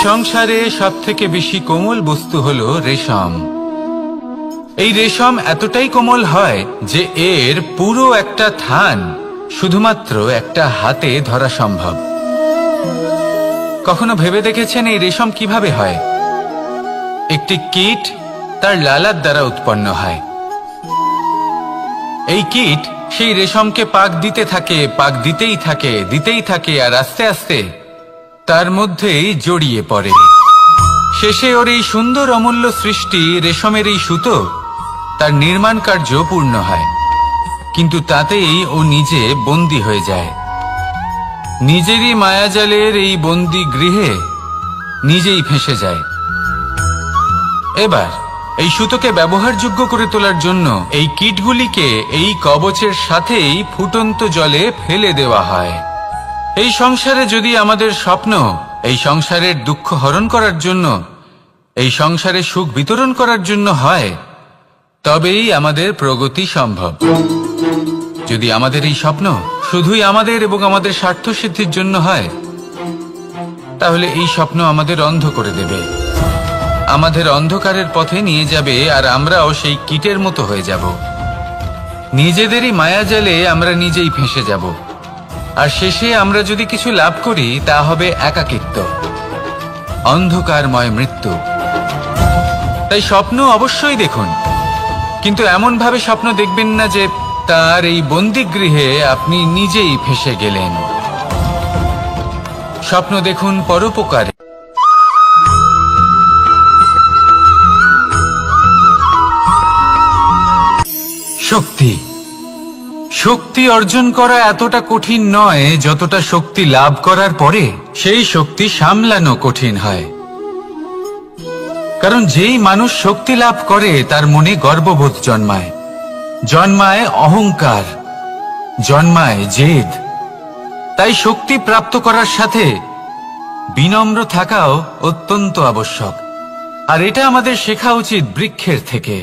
সংসারে সবথেকে বেশি কোমল বস্তু হলো রেশম। এই রেশম এতটাই কোমল হয় যে এর পুরো একটা থান শুধুমাত্র একটা হাতে ধরা সম্ভব। কখনো ভেবে দেখেছেন এই রেশম কিভাবে হয়? একটি কীট তার লালার দ্বারা উৎপন্ন হয়। এই কীট সেই রেশমকে পাক দিতে থাকে, পাক দিতেই থাকে আর আস্তে আস্তে তার মধ্যেই জড়িয়ে পড়ে। শেষে ওর এই সুন্দর অমূল্য সৃষ্টি রেশমের এই সুতো তার নির্মাণ কার্য পূর্ণ হয়, কিন্তু তাতেই ও নিজে বন্দী হয়ে যায়। নিজেরই মায়াজালের এই বন্দী গৃহে নিজেই ফেঁসে যায়। এবার এই সুতোকে ব্যবহারযোগ্য করে তোলার জন্য এই কীটগুলিকে এই কবচের সাথেই ফুটন্ত জলে ফেলে দেওয়া হয়। এই সংসারে যদি আমাদের স্বপ্ন এই সংসারের দুঃখ হরণ করার জন্য, এই সংসারে সুখ বিতরণ করার জন্য হয়, তবেই আমাদের প্রগতি সম্ভব। যদি আমাদের এই স্বপ্ন শুধুই আমাদের এবং আমাদের স্বার্থ সিদ্ধির জন্য হয়, তাহলে এই স্বপ্ন আমাদের অন্ধ করে দেবে, আমাদের অন্ধকারের পথে নিয়ে যাবে, আর আমরাও সেই কীটের মতো হয়ে যাব। নিজেদেরই মায়াজালে আমরা নিজেই ফেঁসে যাব, আর শেষে আমরা যদি কিছু লাভ করি তা হবে একাকিত্ব, অন্ধকারময় মৃত্যু। তাই স্বপ্ন অবশ্যই দেখুন, কিন্তু এমন ভাবে স্বপ্ন দেখবেন না যে তার এই বন্দিগৃহে আপনি নিজেই ফেঁসে গেলেন। স্বপ্ন দেখুন পরোপকারে। শক্তি শক্তি অর্জন করা এতটা কঠিন নয় যতটা শক্তি লাভ করার পরে সেই শক্তি সামলানো কঠিন হয়। কারণ যেই মানুষ শক্তি লাভ করে তার মনে গর্ববোধ জন্মায়, জন্মায় অহংকার, জন্মায় জেদ। তাই শক্তি প্রাপ্ত করার সাথে বিনম্র থাকাও অত্যন্ত আবশ্যক। আর এটা আমাদের শেখা উচিত বৃক্ষের থেকে।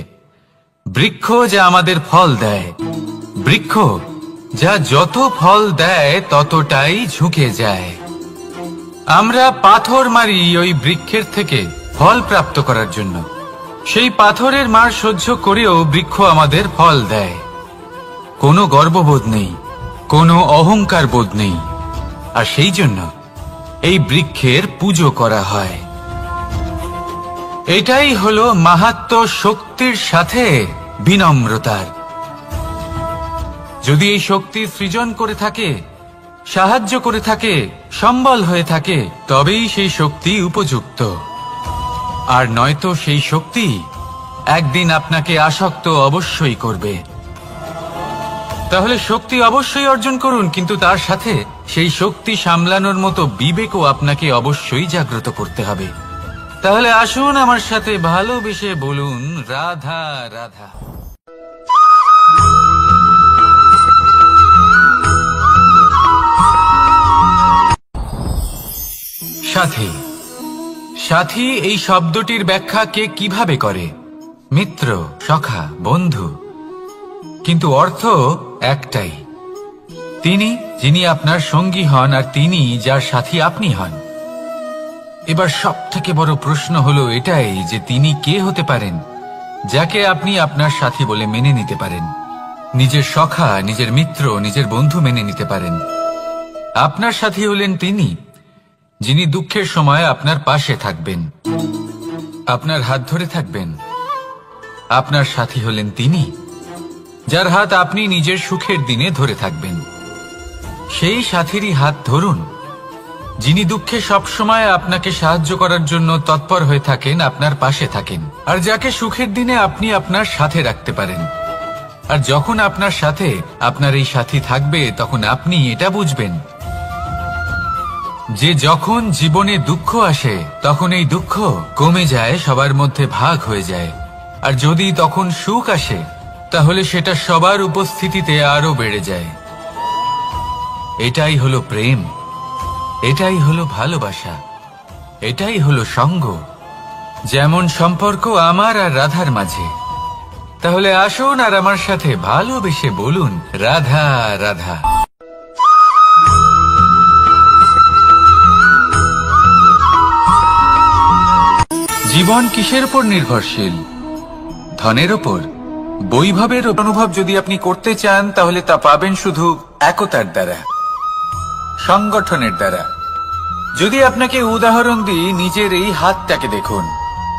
বৃক্ষ যা আমাদের ফল দেয়, বৃক্ষ যা যত ফল দেয় ততটাই ঝুঁকে যায়। আমরা পাথর মারি ওই বৃক্ষের থেকে ফল প্রাপ্ত করার জন্য। সেই পাথরের মার সহ্য করেও বৃক্ষ আমাদের ফল দেয়। কোনো গর্ববোধ নেই, কোনো অহংকার বোধ নেই, আর সেই জন্য এই বৃক্ষের পুজো করা হয়। এটাই হলো মাহাত্ম্য শক্তির সাথে বিনম্রতার। যদি এই শক্তি সৃজন করে থাকে, সাহায্য করে থাকে, সম্বল হয়ে থাকে, তবেই সেই শক্তি উপযুক্ত। আর নয়তো সেই শক্তি একদিন আপনাকে আসক্ত অবশ্যই করবে। তাহলে শক্তি অবশ্যই অর্জন করুন, কিন্তু তার সাথে সেই শক্তি সামলানোর মতো বিবেকও আপনাকে অবশ্যই জাগ্রত করতে হবে। তাহলে আসুন আমার সাথে ভালোবেসে বলুন রাধা রাধা। সাথী সাথী এই শব্দটির ব্যাখ্যা কে কিভাবে করে? মিত্র, সখা, বন্ধু। কিন্তু অর্থ একটাই, তিনি যিনি আপনার সঙ্গী হন আর তিনি যার সাথী আপনি হন। এবার সব থেকে বড় প্রশ্ন হলো এটাই যে তিনি কে হতে পারেন যাকে আপনি আপনার সাথী বলে মেনে নিতে পারেন, নিজের সখা, নিজের মিত্র, নিজের বন্ধু মেনে নিতে পারেন। আপনার সাথী হলেন তিনি যিনি দুঃখের সময় আপনার পাশে থাকবেন, আপনার হাত ধরে থাকবেন। আপনার সাথী হলেন তিনি যার হাত আপনি নিজের সুখের দিনে ধরে থাকবেন। সেই সাথীরই হাত ধরুন যিনি দুঃখে সবসময় আপনাকে সাহায্য করার জন্য তৎপর হয়ে থাকেন, আপনার পাশে থাকেন, আর যাকে সুখের দিনে আপনি আপনার সাথে রাখতে পারেন। আর যখন আপনার সাথে আপনার এই সাথী থাকবে তখন আপনি এটা বুঝবেন যে যখন জীবনে দুঃখ আসে তখন এই দুঃখ কমে যায়, সবার মধ্যে ভাগ হয়ে যায়। আর যদি তখন সুখ আসে তাহলে সেটা সবার উপস্থিতিতে আরো বেড়ে যায়। এটাই হলো প্রেম, এটাই হলো ভালোবাসা, এটাই হলো সঙ্গ। যেমন সম্পর্ক আমার আর রাধার মাঝে। তাহলে আসুন আর আমার সাথে ভালোবেসে বলুন রাধা রাধা। জীবন কিসের উপর নির্ভরশীল? ধনের ওপর। বৈভবের অনুভব যদি আপনি করতে চান তাহলে তা পাবেন শুধু একতার দ্বারা, সংগঠনের দ্বারা। যদি আপনাকে উদাহরণ দিই, নিজের এই হাতটাকে দেখুন,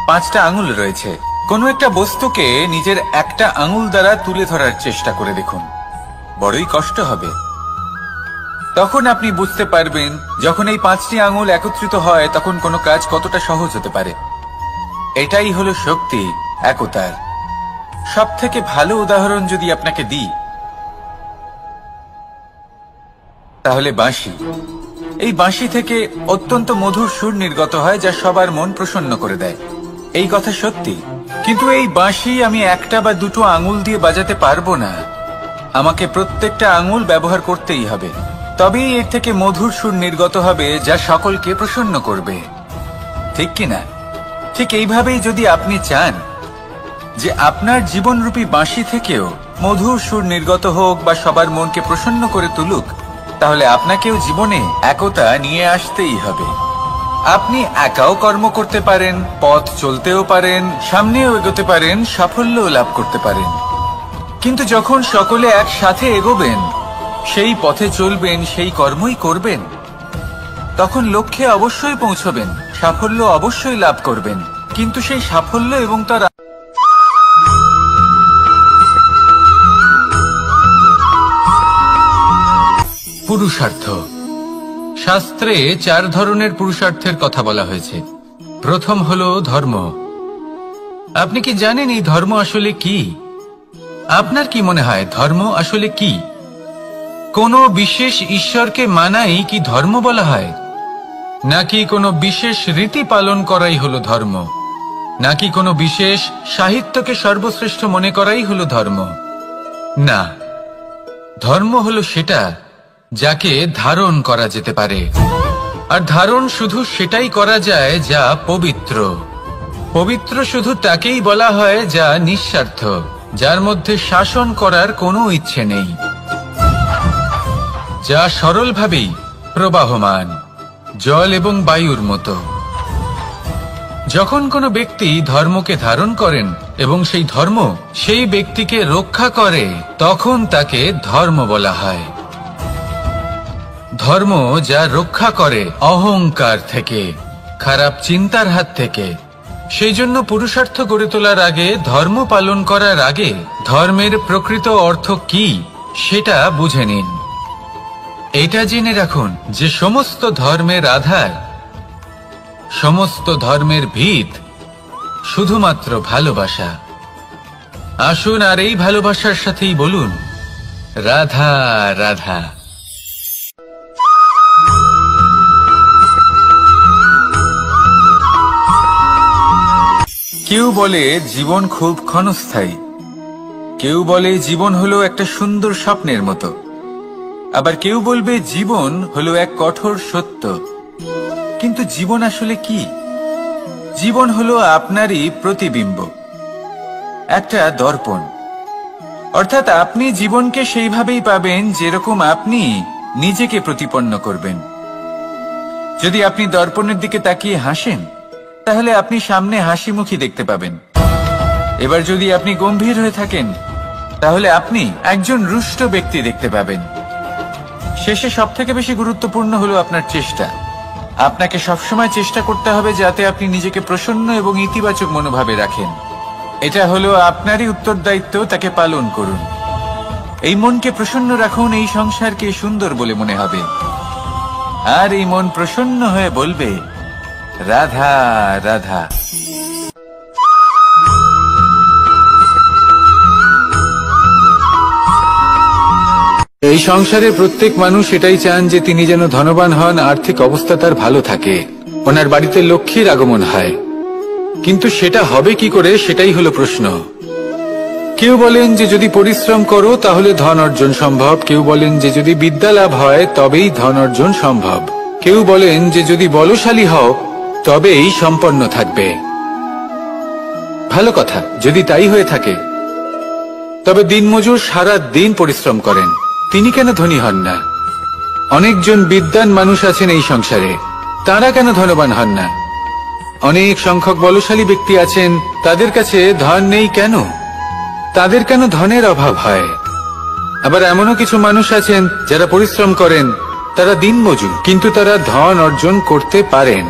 5টা আঙুল রয়েছে। কোনো একটা বস্তুকে নিজের একটা আঙুল দ্বারা তুলে ধরার চেষ্টা করে দেখুন, বড়ই কষ্ট হবে। তখন আপনি বুঝতে পারবেন যখন এই 5টি আঙুল একত্রিত হয় তখন কোনো কাজ কতটা সহজ হতে পারে। এটাই হলো শক্তি একতার। সব থেকে ভালো উদাহরণ যদি আপনাকে দিই তাহলে বাঁশি। এই বাঁশি থেকে অত্যন্ত মধুর সুর নির্গত হয় যা সবার মন প্রসন্ন করে দেয়। এই কথা সত্যি, কিন্তু এই বাঁশি আমি একটা বা দুটো আঙুল দিয়ে বাজাতে পারবো না। আমাকে প্রত্যেকটা আঙুল ব্যবহার করতেই হবে, তবেই এর থেকে মধুর সুর নির্গত হবে যা সকলকে প্রসন্ন করবে, ঠিক কিনা? ঠিক এইভাবেই যদি আপনি চান যে আপনার জীবনরূপী বাঁশি থেকেও মধুর সুর নির্গত হোক বা সবার মনকে প্রসন্ন করে তুলুক, তাহলে আপনাকেও জীবনে একতা নিয়ে আসতেই হবে। আপনি একাও কর্ম করতে পারেন, পথ চলতেও পারেন, সামনেও এগোতে পারেন, সাফল্যও লাভ করতে পারেন। কিন্তু যখন সকলে একসাথে এগোবেন, সেই পথে চলবেন, সেই কর্মই করবেন, তখন লক্ষ্যে অবশ্যই পৌঁছবেন, সাফল্য অবশ্যই লাভ করবেন। কিন্তু সেই সাফল্য এবং তার পুরুষার্থ। শাস্ত্রে 4 ধরনের পুরুষার্থের কথা বলা হয়েছে। প্রথম হলো ধর্ম। আপনি কি জানেন এই ধর্ম আসলে কি? আপনার কি মনে হয় ধর্ম আসলে কি? কোনো বিশেষ ঈশ্বরকে মানাই কি ধর্ম বলা হয়? নাকি কোনো বিশেষ রীতি পালন করাই হলো ধর্ম? নাকি কোনো বিশেষ সাহিত্যকে সর্বশ্রেষ্ঠ মনে করাই হলো ধর্ম? না, ধর্ম হলো সেটা যাকে ধারণ করা যেতে পারে। আর ধারণ শুধু সেটাই করা যায় যা পবিত্র। পবিত্র শুধু তাকেই বলা হয় যা নিঃস্বার্থ, যার মধ্যে শাসন করার কোনো ইচ্ছে নেই, যা সরলভাবেই প্রবাহমান, জল এবং বায়ুর মতো। যখন কোনো ব্যক্তি ধর্মকে ধারণ করেন এবং সেই ধর্ম সেই ব্যক্তিকে রক্ষা করে, তখন তাকে ধর্ম বলা হয়। ধর্ম যা রক্ষা করে অহংকার থেকে, খারাপ চিন্তার হাত থেকে। সেই জন্য পুরুষার্থ গড়ে তোলার আগে, ধর্ম পালন করার আগে ধর্মের প্রকৃত অর্থ কি সেটা বুঝে নিন। এটা জেনে রাখুন যে সমস্ত ধর্মের আধার, সমস্ত ধর্মের ভিত শুধুমাত্র ভালোবাসা। আসুন আর এই ভালোবাসার সাথেই বলুন রাধা রাধা। কেউ বলে জীবন খুব ক্ষণস্থায়ী, কেউ বলে জীবন হলো একটা সুন্দর স্বপ্নের মতো, আবার কেউ বলবে জীবন হলো এক কঠোর সত্য। কিন্তু জীবন আসলে কি? জীবন হলো আপনারই প্রতিবিম্ব, একটা দর্পণ। অর্থাৎ আপনি জীবনকে সেইভাবেই পাবেন যেরকম আপনি নিজেকে প্রতিপন্ন করবেন। যদি আপনি দর্পণের দিকে তাকিয়ে হাসেন, তাহলে আপনি সামনে হাসি মুখী দেখতে পাবেন। এবার যদি আপনি গম্ভীর হয়ে থাকেন, তাহলে আপনি একজন রুষ্ট ব্যক্তি দেখতে পাবেন। শেষে সবথেকে বেশি গুরুত্বপূর্ণ হলো আপনার চেষ্টা। আপনাকে সবসময় চেষ্টা করতে হবে যাতে আপনি নিজেকে প্রসন্ন এবং ইতিবাচক মনোভাবে রাখেন। এটা হলো আপনারই উত্তরদায়িত্ব, তাকে পালন করুন। এই মনকে প্রসন্ন রাখুন, এই সংসারকে সুন্দর বলে মনে হবে। আর এই মন প্রসন্ন হয়ে বলবে রাধা রাধা। এই সংসারে প্রত্যেক মানুষ এটাই চান যে তিনি যেন ধনবান হন, আর্থিক অবস্থা তার ভালো থাকে, ওনার বাড়িতে লক্ষ্মীর আগমন হয়। কিন্তু সেটা হবে কি করে, সেটাই হলো প্রশ্ন। কেউ বলেন যে যদি পরিশ্রম করো তাহলে ধন অর্জন সম্ভব, কেউ বলেন যে যদি বিদ্যা লাভ হয় তবেই ধন অর্জন সম্ভব, কেউ বলেন যে যদি বলশালী হও তবেই সম্পন্ন থাকবে। ভালো কথা, যদি তাই হয়ে থাকে, তবে দিনমজুর সারা দিন পরিশ্রম করেন, তিনি কেন ধনী হন না? অনেকজন বিদ্বান মানুষ আছেন এই সংসারে, তারা কেন ধনবান হন না? অনেক সংখ্যক বলশালী ব্যক্তি আছেন, তাদের কাছে ধন নেই কেন? তাদের কেন ধনের অভাব হয়? আবার এমনও কিছু মানুষ আছেন যারা পরিশ্রম করেন, তারা দিনমজুর, কিন্তু তারা ধন অর্জন করতে পারেন।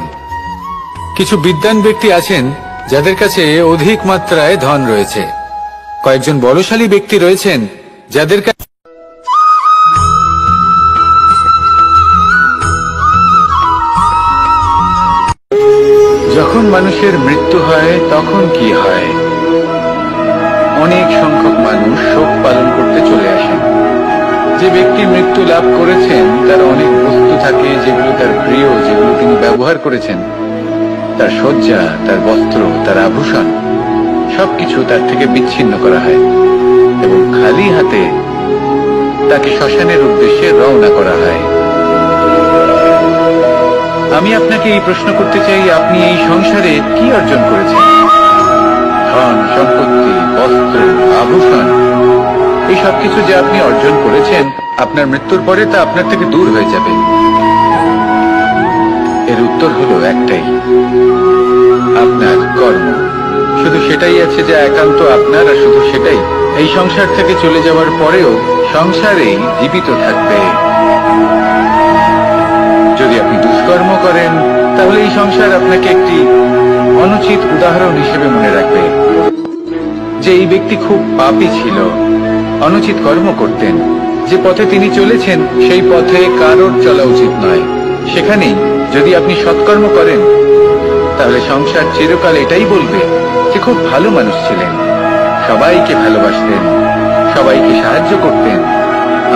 কিছু বিদ্বান ব্যক্তি আছেন যাদের কাছে অধিক মাত্রায় ধন রয়েছে। কয়েকজন বলশালী ব্যক্তি রয়েছেন যাদের কাছে যখন মানুষের মৃত্যু হয় তখন কি হয়? অনেক সংখ্যক মানুষ শোক পালন করতে চলে আসেন। যে ব্যক্তি মৃত্যু লাভ করেছেন তার অনেক বস্তু থাকে যেগুলো তার প্রিয়, যেগুলো তিনি ব্যবহার করেছেন। তার শয্যা, তার বস্ত্র, তার আভূষণ সবকিছু তার থেকে বিচ্ছিন্ন করা হয় এবং খালি হাতে তাকে শ্মশানের উদ্দেশ্যে রওনা করা হয়। আমি আপনাকে এই প্রশ্ন করতে চাই, আপনি এই সংসারে কি অর্জন করেছেন? ধন, সম্পত্তি, বস্ত্র, আভূষণ, এই সবকিছু যে আপনি অর্জন করেছেন, আপনার মৃত্যুর পরে তা আপনার থেকে দূর হয়ে যাবে। এর উত্তর হলো একটাই, আপনার কর্ম। শুধু সেটাই আছে যা একান্ত আপনার, আর শুধু সেটাই এই সংসার থেকে চলে যাওয়ার পরেও সংসারেই জীবিত থাকবে। যদি আপনি দুষ্কর্ম করেন তাহলে এই সংসার আপনাকে একটি অনুচিত উদাহরণ হিসেবে মনে রাখবে যে এই ব্যক্তি খুব পাপী ছিল, অনুচিত কর্ম করতেন। যে পথে তিনি চলেছেন সেই পথে কারোর চলা উচিত নয়। সেখানেই যদি আপনি সৎকর্ম করেন তাহলে সংসার চিরকাল এটাই বলবে যে খুব ভালো মানুষ ছিলেন, সবাইকে ভালোবাসতেন, সবাইকে সাহায্য করতেন,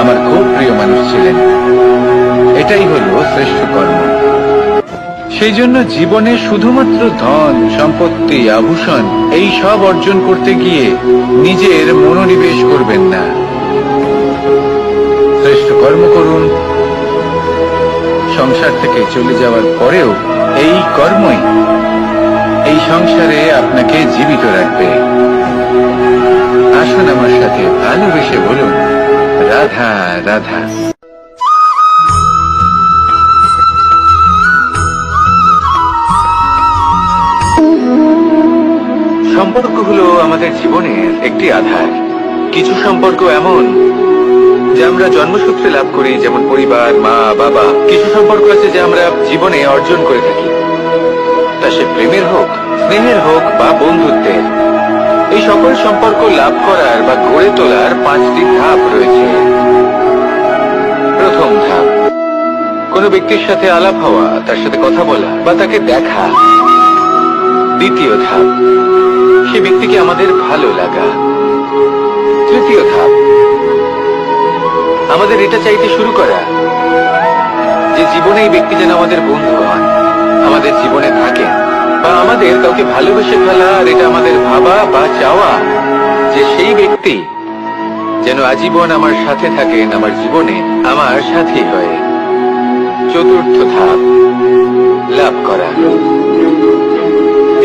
আমার খুব প্রিয় মানুষ ছিলেন। এটাই হলো শ্রেষ্ঠ কর্ম। সেই জন্য জীবনে শুধুমাত্র ধন, সম্পত্তি, আভূষণ এই সব অর্জন করতে গিয়ে নিজের মনোনিবেশ করবেন না। শ্রেষ্ঠ কর্ম করুন। সংসার থেকে চলে যাওয়ার পরেও এই কর্মই এই সংসারে আপনাকে জীবিত রাখবে। আসুন আমার সাথে ভালোবেসে বলুন, রাধা রাধা। সম্পর্ক হলো আমাদের জীবনের একটি আধার। কিছু সম্পর্ক এমন যে আমরা জন্মসূত্রে লাভ করি, যেমন পরিবার, মা, বাবা। কিছু সম্পর্ক আছে যে আমরা জীবনে অর্জন করে থাকি, তা সে প্রেমের হোক, স্নেহের হোক বা বন্ধুত্বের। এই সকল সম্পর্ক লাভ করার বা গড়ে তোলার 5টি ধাপ রয়েছে। প্রথম ধাপ, কোনো ব্যক্তির সাথে আলাপ হওয়া, তার সাথে কথা বলা বা তাকে দেখা। দ্বিতীয় ধাপ, সে ব্যক্তিকে আমাদের ভালো লাগা। তৃতীয় ধাপ, আমাদের এটা চাইতে শুরু করা যে জীবনে এই ব্যক্তি যেন আমাদের বন্ধু হন, আমাদের জীবনে থাকেন, বা আমাদের কাউকে ভালোবেসে ফেলা। আর এটা আমাদের ভাবা বা চাওয়া যে সেই ব্যক্তি যেন আজীবন আমার সাথে থাকেন, আমার জীবনে আমার সাথী হয়ে। চতুর্থ ধাপ, লাভ করা।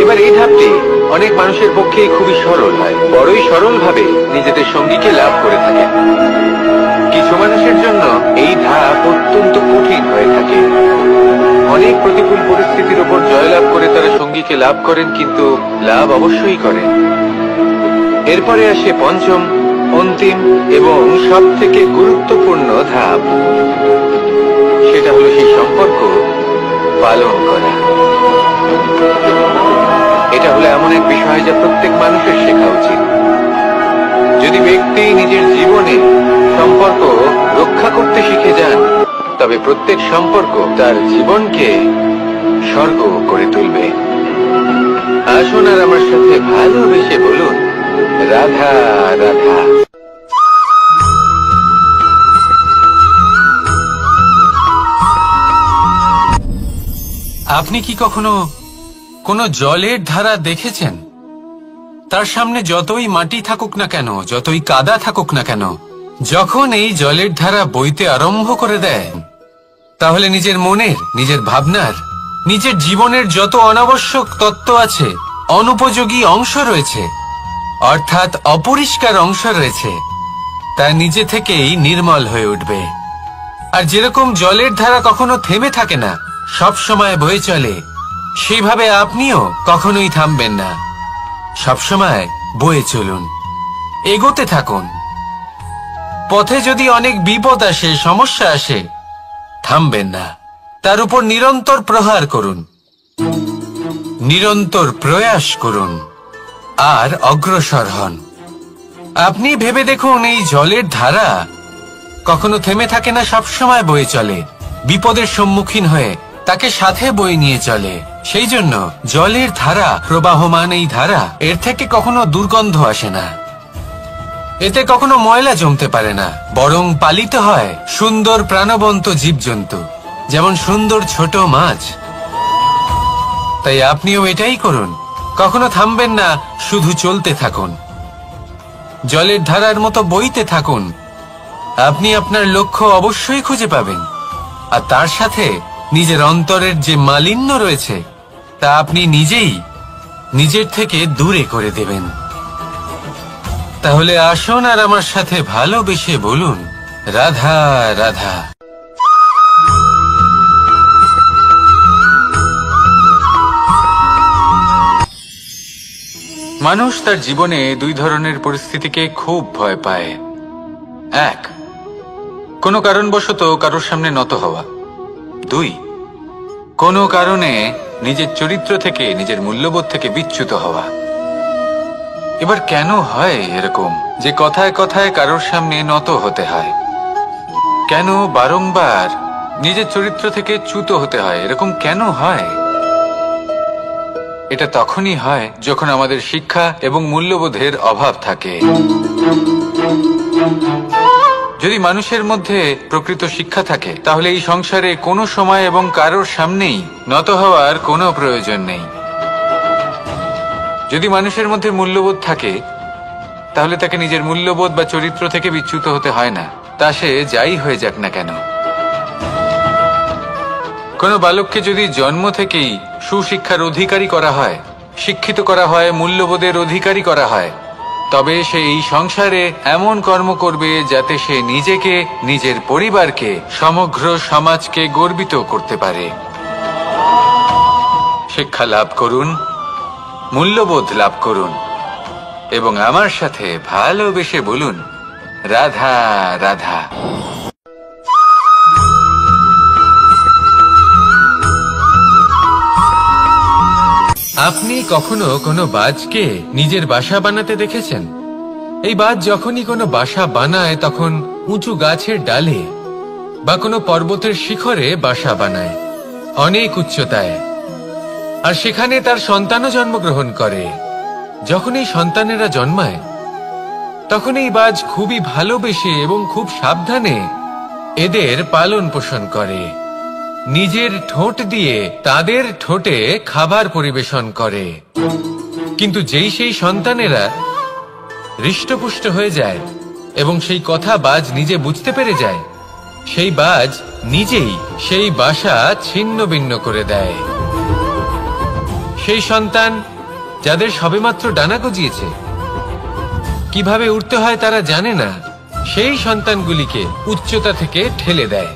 এবার এই ধাপটি অনেক মানুষের পক্ষে খুবই সরল হয়, বড়ই সরল ভাবে নিজেদের সঙ্গীকে লাভ করে থাকেন। কিছু মানুষের জন্য এই ধাপ অত্যন্ত কঠিন হয়ে থাকে। অনেক প্রতিকূল পরিস্থিতির উপর জয়লাভ করে তারা সঙ্গীকে লাভ করেন, কিন্তু লাভ অবশ্যই করেন। এরপরে আসে পঞ্চম, অন্তিম এবং সব থেকে গুরুত্বপূর্ণ ধাপ। সেটা হলো সেই সম্পর্ক পালন করা। এটা হলো এমন এক বিষয় যা প্রত্যেক মানুষের শেখা উচিত। যদি ব্যক্তি নিজের জীবনে সম্পর্ক রক্ষা করতে শিখে যান, তবে প্রত্যেক সম্পর্ক তার জীবনকে স্বর্গ করে তুলবে। আসুন আর আমার সাথে ভালোবেসে বলুন, রাধা রাধা। আপনি কি কখনো কোনো জলের ধারা দেখেছেন? তার সামনে যতই মাটি থাকুক না কেন, যতই কাদা থাকুক না কেন, যখন এই জলের ধারা বইতে আরম্ভ করে দেয়, তাহলে নিজের মনের, নিজের ভাবনার, নিজের জীবনের যত অনাবশ্যক তত্ত্ব আছে, অনুপযোগী অংশ রয়েছে, অর্থাৎ অপরিষ্কার অংশ রয়েছে, তা নিজে থেকেই নির্মল হয়ে উঠবে। আর যেরকম জলের ধারা কখনো থেমে থাকে না, সব সময় বয়ে চলে, সেইভাবে আপনিও কখনোই থামবেন না, সবসময় বয়ে চলুন, এগোতে থাকুন। পথে যদি অনেক বিপদ আসে, সমস্যা আসে, থামবেন না, তার উপর নিরন্তর প্রহার করুন, নিরন্তর প্রয়াস করুন আর অগ্রসর হন। আপনি ভেবে দেখুন, এই জলের ধারা কখনো থেমে থাকে না, সবসময় বয়ে চলে, বিপদের সম্মুখীন হয়ে তাকে সাথে বয়ে নিয়ে চলে। সেই জন্য জলের ধারা, প্রবাহমান এই ধারা, এর থেকে কখনো দুর্গন্ধ আসে না, এতে কখনো ময়লা জমতে পারে না, বরং পালিত হয় সুন্দর প্রাণবন্ত জীবজন্তু, যেমন সুন্দর ছোট মাছ। তাই আপনিও এটাই করুন, কখনো থামবেন না, শুধু চলতে থাকুন, জলের ধারার মতো বইতে থাকুন। আপনি আপনার লক্ষ্য অবশ্যই খুঁজে পাবেন, আর তার সাথে নিজের অন্তরের যে মালিন্য রয়েছে তা আপনি নিজেই নিজের থেকে দূরে করে দেবেন। তাহলে আসুন আর আমার সাথে ভালোবেসে বলুন, রাধা রাধা। মানুষ তার জীবনে দুই ধরনের পরিস্থিতিকে খুব ভয় পায়। এক, কোনো কারণবশত কারোর সামনে নত হওয়া। দুই, কোনো কারণে নিজের চরিত্র থেকে, নিজের মূল্যবোধ থেকে বিচ্যুত হওয়া। এবার কেন হয় এরকম যে কথায় কথায় কারোর সামনে নত হতে হয়? কেন বারংবার নিজের চরিত্র থেকে চ্যুত হতে হয়? এরকম কেন হয়? এটা তখনই হয় যখন আমাদের শিক্ষা এবং মূল্যবোধের অভাব থাকে। যদি মানুষের মধ্যে প্রকৃত শিক্ষা থাকে, তাহলে এই সংসারে কোনো সময় এবং কারোর সামনেই নত হওয়ার কোনো প্রয়োজন নেই। যদি মানুষের মধ্যে মূল্যবোধ থাকে, তাহলে তাকে নিজের মূল্যবোধ বা চরিত্র থেকে বিচ্যুত হতে হয় না, তা সে যাই হয়ে যাক না কেন। কোনো বালককে যদি জন্ম থেকেই সুশিক্ষার অধিকারী করা হয়, শিক্ষিত করা হয়, মূল্যবোধের অধিকারী করা হয়, তবে সে এই সংসারে এমন কর্ম করবে যাতে সে নিজেকে, নিজের পরিবারকে, সমগ্র সমাজকে গর্বিত করতে পারে। শিক্ষা লাভ করুন, মূল্যবোধ লাভ করুন এবং আমার সাথে ভালোবেসে বলুন, রাধা রাধা। আপনি কখনো কোনো বাজকে নিজের বাসা বানাতে দেখেছেন? এই বাজ যখনই কোনো বাসা বানায়, তখন উঁচু গাছের ডালে বা কোনো পর্বতের শিখরে বাসা বানায়, অনেক উচ্চতায়, আর সেখানে তার সন্তানও জন্মগ্রহণ করে। যখন এই সন্তানেরা জন্মায়, তখন এই বাজ খুবই ভালোবেসে এবং খুব সাবধানে এদের পালন পোষণ করে, নিজের ঠোঁট দিয়ে তাদের ঠোঁটে খাবার পরিবেশন করে। কিন্তু যেই সেই সন্তানেরা হৃষ্টপুষ্ট হয়ে যায় এবং সেই কথা বাজ নিজে বুঝতে পেরে যায়, সেই বাজ নিজেই সেই বাসা ছিন্ন ভিন্ন করে দেয়। সেই সন্তান যাদের সবেমাত্র ডানা গজিয়েছে, কিভাবে উঠতে হয় তারা জানে না, সেই সন্তানগুলিকে উচ্চতা থেকে ঠেলে দেয়।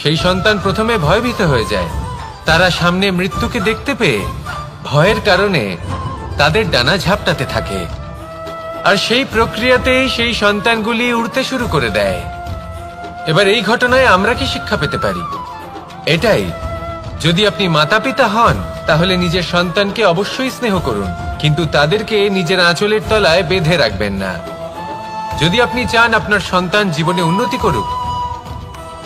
সেই সন্তান প্রথমে ভয়ভীত হয়ে যায়, তারা সামনে মৃত্যুকে দেখতে পেয়ে ভয়ের কারণে তাদের ডানা ঝাপটাতে থাকে, আর সেই প্রক্রিয়াতেই সেই সন্তানগুলি উড়তে শুরু করে দেয়। এবার এই ঘটনায় আমরা কি শিক্ষা পেতে পারি? এটাই, যদি আপনি মাতা পিতা হন, তাহলে নিজের সন্তানকে অবশ্যই স্নেহ করুন, কিন্তু তাদেরকে নিজের আঁচলের তলায় বেঁধে রাখবেন না। যদি আপনি চান আপনার সন্তান জীবনে উন্নতি করুক,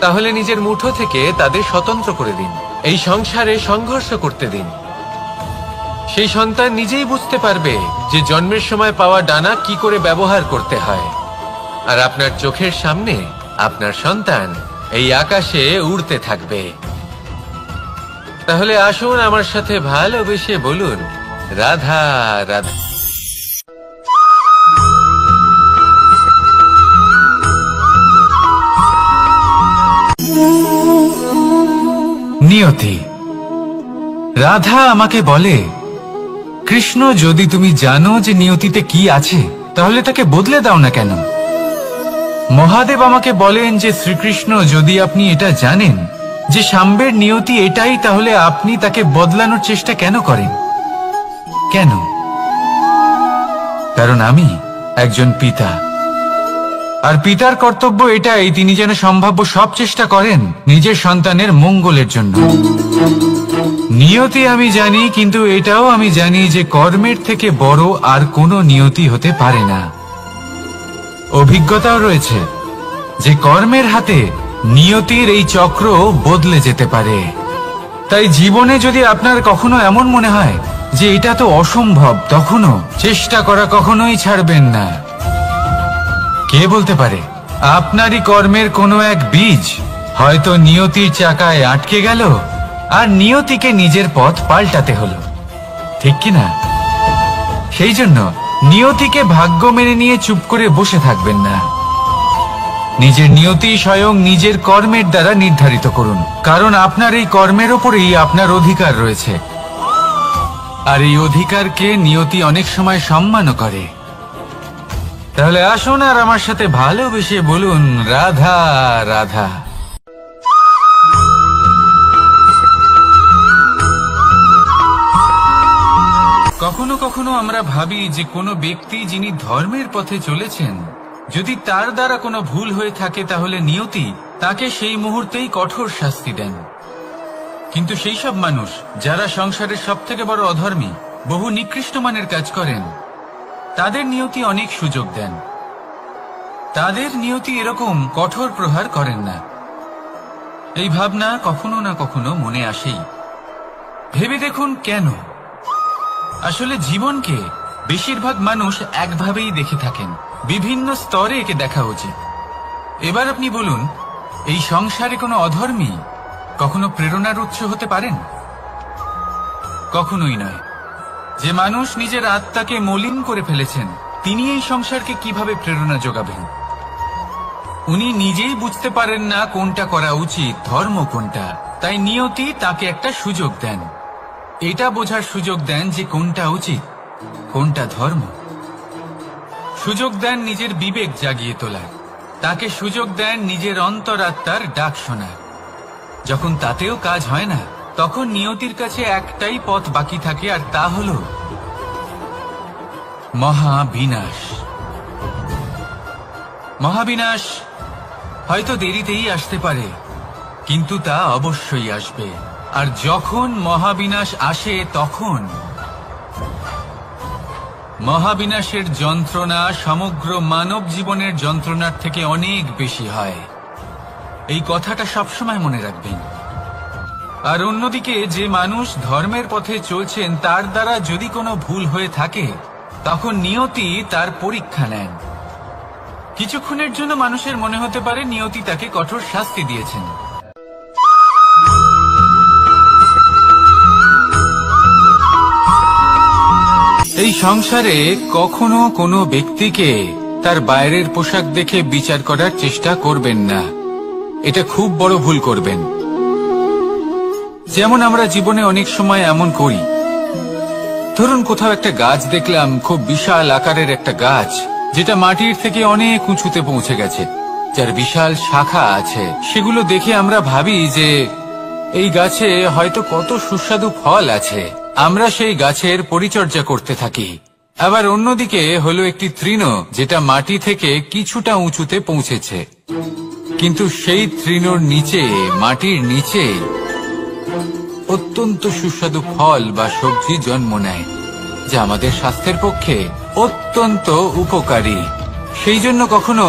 তাহলে নিজের মুঠো থেকে তাদের স্বতন্ত্র করে দিন, এই সংসারে সংঘর্ষ করতে দিন। সেই সন্তান নিজেই বুঝতে পারবে যে জন্মের সময় পাওয়া ডানা কি করে ব্যবহার করতে হয়, আর আপনার চোখের সামনে আপনার সন্তান এই আকাশে উড়তে থাকবে। তাহলে আসুন আমার সাথে ভালোবেসে বলুন, রাধা রাধা। নিয়তি। রাধা আমাকে বলে, কৃষ্ণ, যদি তুমি জানো যে নিয়তিতে কি আছে, তাহলে তাকে বদলে দাও না কেন? মহাদেব আমাকে বলেন যে শ্রীকৃষ্ণ, যদি আপনি এটা জানেন যে সাম্যের নিয়তি এটাই, তাহলে আপনি তাকে বদলানোর চেষ্টা কেন করেন? কেন? কারণ আমি একজন পিতা, আর পিতার কর্তব্য এটাই, তিনি যেন সম্ভাব্য সব চেষ্টা করেন নিজের সন্তানের মঙ্গলের জন্য। নিয়তি আমি জানি, কিন্তু এটাও আমি জানি যে কর্মের থেকে বড় আর কোনো নিয়তি হতে পারে না। অভিজ্ঞতাও রয়েছে যে কর্মের হাতে নিয়তির এই চক্র বদলে যেতে পারে। তাই জীবনে যদি আপনার কখনো এমন মনে হয় যে এটা তো অসম্ভব, তখনও চেষ্টা করা কখনোই ছাড়বেন না। কে বলতে পারে আপনারই কর্মের কোনো এক বীজ হয়তো নিয়তির চাকায় আটকে গেল, আর নিয়তিকে নিজের পথ পাল্টাতে হলো, ঠিক কিনা? সেই জন্য নিয়তিকে ভাগ্য মেনে নিয়ে চুপ করে বসে থাকবেন না। নিজের নিয়তি স্বয়ং নিজের কর্মের দ্বারা নির্ধারিত করুন, কারণ আপনার এই কর্মের ওপরেই আপনার অধিকার রয়েছে। আর এই অধিকারকে নিয়তি অনেক সময় সম্মানও করে। তাহলে আসুন আর আমার সাথে ভালোবেসে বলুন, রাধা রাধা। কখনো কখনো আমরা ভাবি যে কোনো ব্যক্তি যিনি ধর্মের পথে চলেছেন, যদি তার দ্বারা কোনো ভুল হয়ে থাকে তাহলে নিয়তি তাকে সেই মুহূর্তেই কঠোর শাস্তি দেন। কিন্তু সেই সব মানুষ যারা সংসারের সবথেকে বড় অধর্মী, বহু নিকৃষ্ট মানের কাজ করেন, তাদের নিয়তি অনেক সুযোগ দেন। তাদের নিয়তি এরকম কঠোর প্রহার করেন না। এই ভাবনা কখনো না কখনো মনে আসেই। ভেবে দেখুন কেন? আসলে জীবনকে বেশিরভাগ মানুষ একভাবেই দেখে থাকেন, বিভিন্ন স্তরে একে দেখা উচিত। এবার আপনি বলুন, এই সংসারে কোনো অধর্মী কখনো প্রেরণার উৎস হতে পারেন? কখনোই নয়। যে মানুষ নিজের আত্মাকে মলিন করে ফেলেছেন, তিনি এই সংসারকে কিভাবে প্রেরণা যোগাবেন? উনি নিজেই বুঝতে পারেন না কোনটা করা উচিত, ধর্ম কোনটা। তাই নিয়তি তাকে একটা সুযোগ দেন, এটা বোঝার সুযোগ দেন যে কোনটা উচিত, কোনটা ধর্ম। সুযোগ দেন নিজের বিবেক জাগিয়ে তোলার, তাকে সুযোগ দেন নিজের অন্তরাত্মার ডাক শোনার। যখন তাতেও কাজ হয় না, তখন নিয়তির কাছে একটাই পথ বাকি থাকে, আর তা হল মহাবিনাশ। মহাবিনাশ হয়তো দেরিতেই আসতে পারে, কিন্তু তা অবশ্যই আসবে। আর যখন মহাবিনাশ আসে, তখন মহাবিনাশের যন্ত্রণা সমগ্র মানব জীবনের যন্ত্রণার থেকে অনেক বেশি হয়। এই কথাটা সবসময় মনে রাখবেন। আর অন্যদিকে যে মানুষ ধর্মের পথে চলছেন, তার দ্বারা যদি কোনো ভুল হয়ে থাকে, তখন নিয়তি তার পরীক্ষা নেন। কিছুক্ষণের জন্য মানুষের মনে হতে পারে নিয়তি তাকে কঠোর শাস্তি দিয়েছেন। এই সংসারে কখনো কোনো ব্যক্তিকে তার বাইরের পোশাক দেখে বিচার করার চেষ্টা করবেন না। এটা খুব বড় ভুল করবেন। যেমন আমরা জীবনে অনেক সময় এমন করি, ধরুন কোথাও একটা গাছ দেখলাম, খুব বিশাল আকারের একটা গাছ, যেটা মাটির থেকে অনেক উঁচুতে পৌঁছে গেছে, যার বিশাল শাখা আছে। সেগুলো দেখে আমরা ভাবি যে এই গাছে হয়তো কত সুস্বাদু ফল আছে। আমরা সেই গাছের পরিচর্যা করতে থাকি। আবার অন্যদিকে হলো একটি তৃণ, যেটা মাটি থেকে কিছুটা উঁচুতে পৌঁছেছে, কিন্তু সেই তৃণর নিচে, মাটির নিচে অত্যন্ত সুস্বাদু ফল বা সবজি জন্ম নেয়, যা আমাদের স্বাস্থ্যের পক্ষে অত্যন্ত উপকারী। সেই জন্য কখনো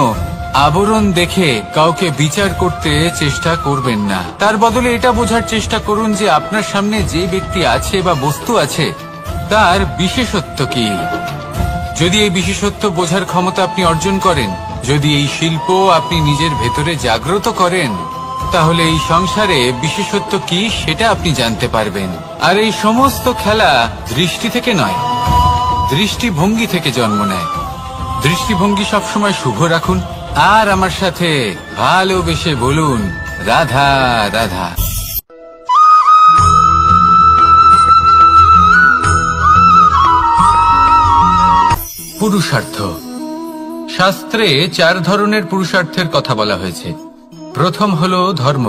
আবরণ দেখে কাউকে বিচার করতে চেষ্টা করবেন না। তার বদলে এটা বোঝার চেষ্টা করুন যে আপনার সামনে যে ব্যক্তি আছে বা বস্তু আছে, তার বিশেষত্ব কি। যদি এই বিশেষত্ব বোঝার ক্ষমতা আপনি অর্জন করেন, যদি এই শিল্প আপনি নিজের ভেতরে জাগ্রত করেন, তাহলে এই সংসারে বিশেষত্ব কি সেটা আপনি জানতে পারবেন। আর এই সমস্ত খেলা দৃষ্টি থেকে নয়, দৃষ্টিভঙ্গি থেকে জন্ম নেয়। দৃষ্টিভঙ্গি সবসময় শুভ রাখুন, আর আমার সাথে ভালোবেসে বলুন, রাধা রাধা। পুরুষার্থ। শাস্ত্রে 4 ধরনের পুরুষার্থের কথা বলা হয়েছে। প্রথম হলো ধর্ম,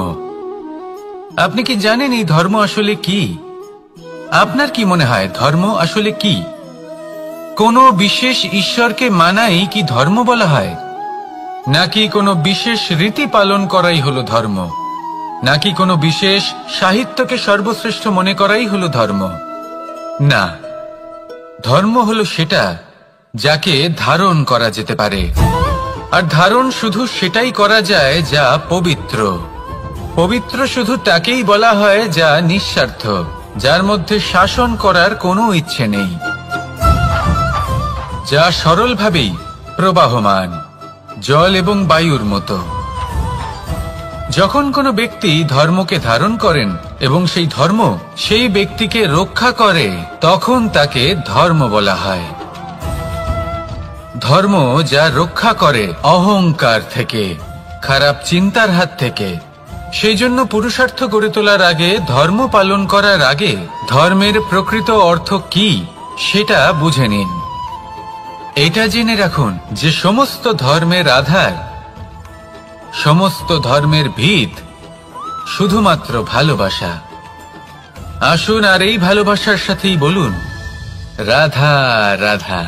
আপনি কি জানেন এই ধর্ম আসলে কি? আপনার কি মনে হয় ধর্ম আসলে কি? কোনো বিশেষ ঈশ্বরকে মানাই কি ধর্ম বলা হয়? নাকি কোনো বিশেষ রীতি পালন করাই হলো ধর্ম? নাকি কোনো বিশেষ সাহিত্যকে সর্বশ্রেষ্ঠ মনে করাই হলো ধর্ম? না, ধর্ম হলো সেটা যাকে ধারণ করা যেতে পারে, আর ধারণ শুধু সেটাই করা যায় যা পবিত্র। পবিত্র শুধু তাকেই বলা হয় যা নিঃস্বার্থ, যার মধ্যে শাসন করার কোনো ইচ্ছে নেই, যা সরলভাবেই প্রবাহমান, জল এবং বায়ুর মতো। যখন কোনো ব্যক্তি ধর্মকে ধারণ করেন এবং সেই ধর্ম সেই ব্যক্তিকে রক্ষা করে, তখন তাকে ধর্ম বলা হয়। ধর্ম যা রক্ষা করে অহংকার থেকে, খারাপ চিন্তার হাত থেকে। সেই জন্য পুরুষার্থ গড়ে তোলার আগে, ধর্ম পালন করার আগে ধর্মের প্রকৃত অর্থ কি সেটা বুঝে নিন। এটা জেনে রাখুন যে সমস্ত ধর্মের আধার, সমস্ত ধর্মের ভিত শুধুমাত্র ভালোবাসা। আসুন আর এই ভালোবাসার সাথেই বলুন রাধা রাধা।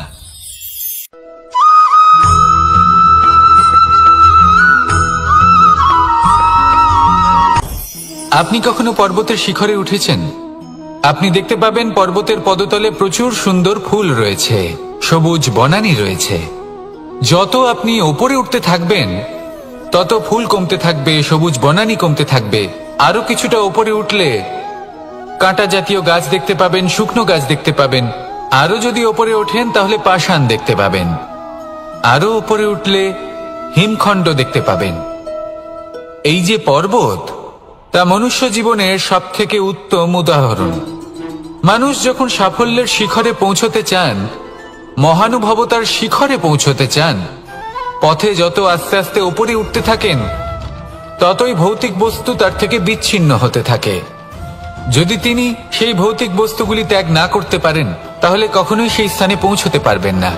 আপনি কখনো পর্বতের শিখরে উঠেছেন? আপনি দেখতে পাবেন পর্বতের পদতলে প্রচুর সুন্দর ফুল রয়েছে, সবুজ বনানী রয়েছে। যত আপনি ওপরে উঠতে থাকবেন তত ফুল কমতে থাকবে, সবুজ বনানী কমতে থাকবে। আরো কিছুটা ওপরে উঠলে কাঁটা জাতীয় গাছ দেখতে পাবেন, শুকনো গাছ দেখতে পাবেন। আরো যদি ওপরে ওঠেন তাহলে পাষাণ দেখতে পাবেন। আরো ওপরে উঠলে হিমখণ্ড দেখতে পাবেন। এই যে পর্বত, তা মনুষ্য জীবনের সব থেকে উত্তম উদাহরণ। মানুষ যখন সাফল্যের শিখরে পৌঁছতে চান, মহানুভবতার শিখরে পৌঁছতে চান, পথে যত আস্তে আস্তে উপরে উঠতে থাকেন, ততই ভৌতিক বস্তু তার থেকে বিচ্ছিন্ন হতে থাকে। যদি তিনি সেই ভৌতিক বস্তুগুলি ত্যাগ না করতে পারেন, তাহলে কখনোই সেই স্থানে পৌঁছতে পারবেন না।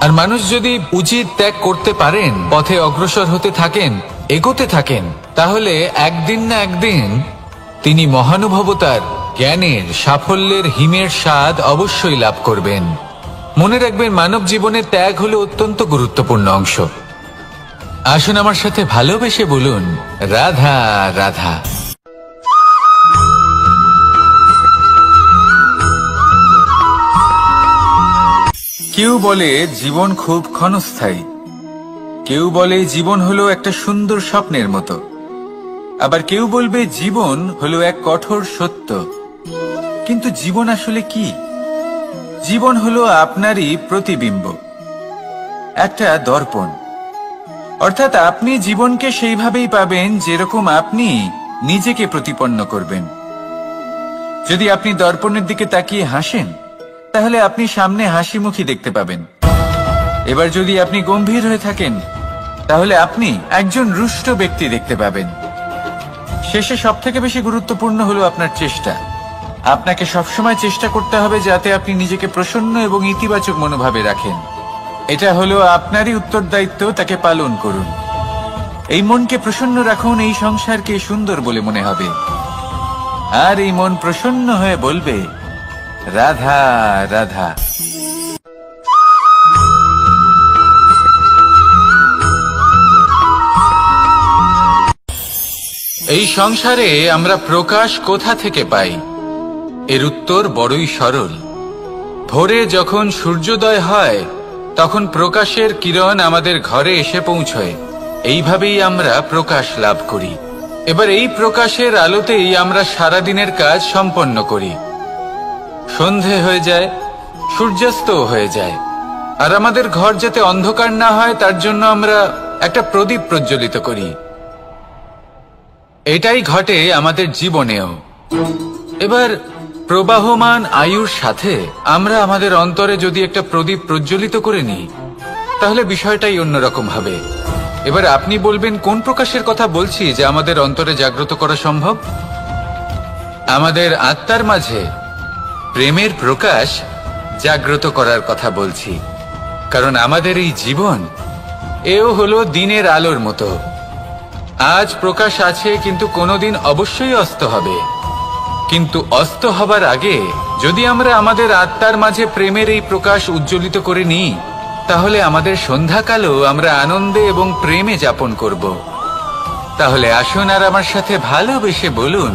আর মানুষ যদি উচিত ত্যাগ করতে পারেন, পথে অগ্রসর হতে থাকেন, এগোতে থাকেন, তাহলে একদিন না একদিন তিনি মহানুভবতার, জ্ঞানের, সাফল্যের হিমের স্বাদ অবশ্যই লাভ করবেন। মনে রাখবেন, মানব জীবনে ত্যাগ হলো অত্যন্ত গুরুত্বপূর্ণ অংশ। আসুন আমার সাথে ভালোবেসে বলুন রাধা রাধা। কেউ বলে জীবন খুব ক্ষণস্থায়ী, কেউ বলে জীবন হলো একটা সুন্দর স্বপ্নের মতো, আবার কেউ বলবে জীবন হলো এক কঠোর সত্য। কিন্তু জীবন আসলে কি? জীবন হলো আপনারই প্রতিবিম্ব, একটা দর্পণ। অর্থাৎ আপনি জীবনকে সেইভাবেই পাবেন যেরকম আপনি নিজেকে প্রতিপন্ন করবেন। যদি আপনি দর্পণের দিকে তাকিয়ে হাসেন, তাহলে আপনি সামনে হাসি মুখী দেখতে পাবেন। এবার যদি আপনি গম্ভীর হয়ে থাকেন, তাহলে আপনি একজন রুষ্ট ব্যক্তি দেখতে পাবেন। শেষে সবথেকে বেশি গুরুত্বপূর্ণ হলো আপনার চেষ্টা। আপনাকে সবসময় চেষ্টা করতে হবে যাতে আপনি নিজেকে প্রসন্ন এবং ইতিবাচক মনোভাবে রাখেন। এটা হলো আপনারই উত্তরদায়িত্ব, তাকে পালন করুন। এই মনকে প্রসন্ন রাখুন, এই সংসারকে সুন্দর বলে মনে হবে। আর এই মন প্রসন্ন হয়ে বলবে রাধা রাধা। এই সংসারে আমরা প্রকাশ কোথা থেকে পাই? এর উত্তর বড়ই সরল। ভোরে যখন সূর্যোদয় হয়, তখন প্রকাশের কিরণ আমাদের ঘরে এসে পৌঁছয়। এইভাবেই আমরা প্রকাশ লাভ করি। এবার এই প্রকাশের আলোতেই আমরা সারাদিনের কাজ সম্পন্ন করি। সন্ধে হয়ে যায়, সূর্যাস্ত হয়ে যায়। আর আমাদের ঘর যাতে অন্ধকার না হয়, তার জন্য আমরা একটা প্রদীপ প্রজ্বলিত করি। এটাই ঘটে আমাদের জীবনেও। এবার প্রবাহমান আয়ুর সাথে আমরা আমাদের অন্তরে যদি একটা প্রদীপ প্রজ্বলিত করে নিই, তাহলে বিষয়টাই অন্যরকম হবে। এবার আপনি বলবেন, কোন প্রকাশের কথা বলছি যা আমাদের অন্তরে জাগ্রত করা সম্ভব? আমাদের আত্মার মাঝে প্রেমের প্রকাশ জাগ্রত করার কথা বলছি। কারণ আমাদের এই জীবন, এও হলো দিনের আলোর মতো। আজ প্রকাশ আছে, কিন্তু কোনোদিন অবশ্যই অস্ত হবে। কিন্তু অস্ত হবার আগে যদি আমরা আমাদের আত্মার মাঝে প্রেমের এই প্রকাশ উজ্জ্বলিত করে নিই, তাহলে আমাদের সন্ধ্যাকালও আমরা আনন্দে এবং প্রেমে যাপন করব। তাহলে আসুন আর আমার সাথে ভালোবেসে বলুন,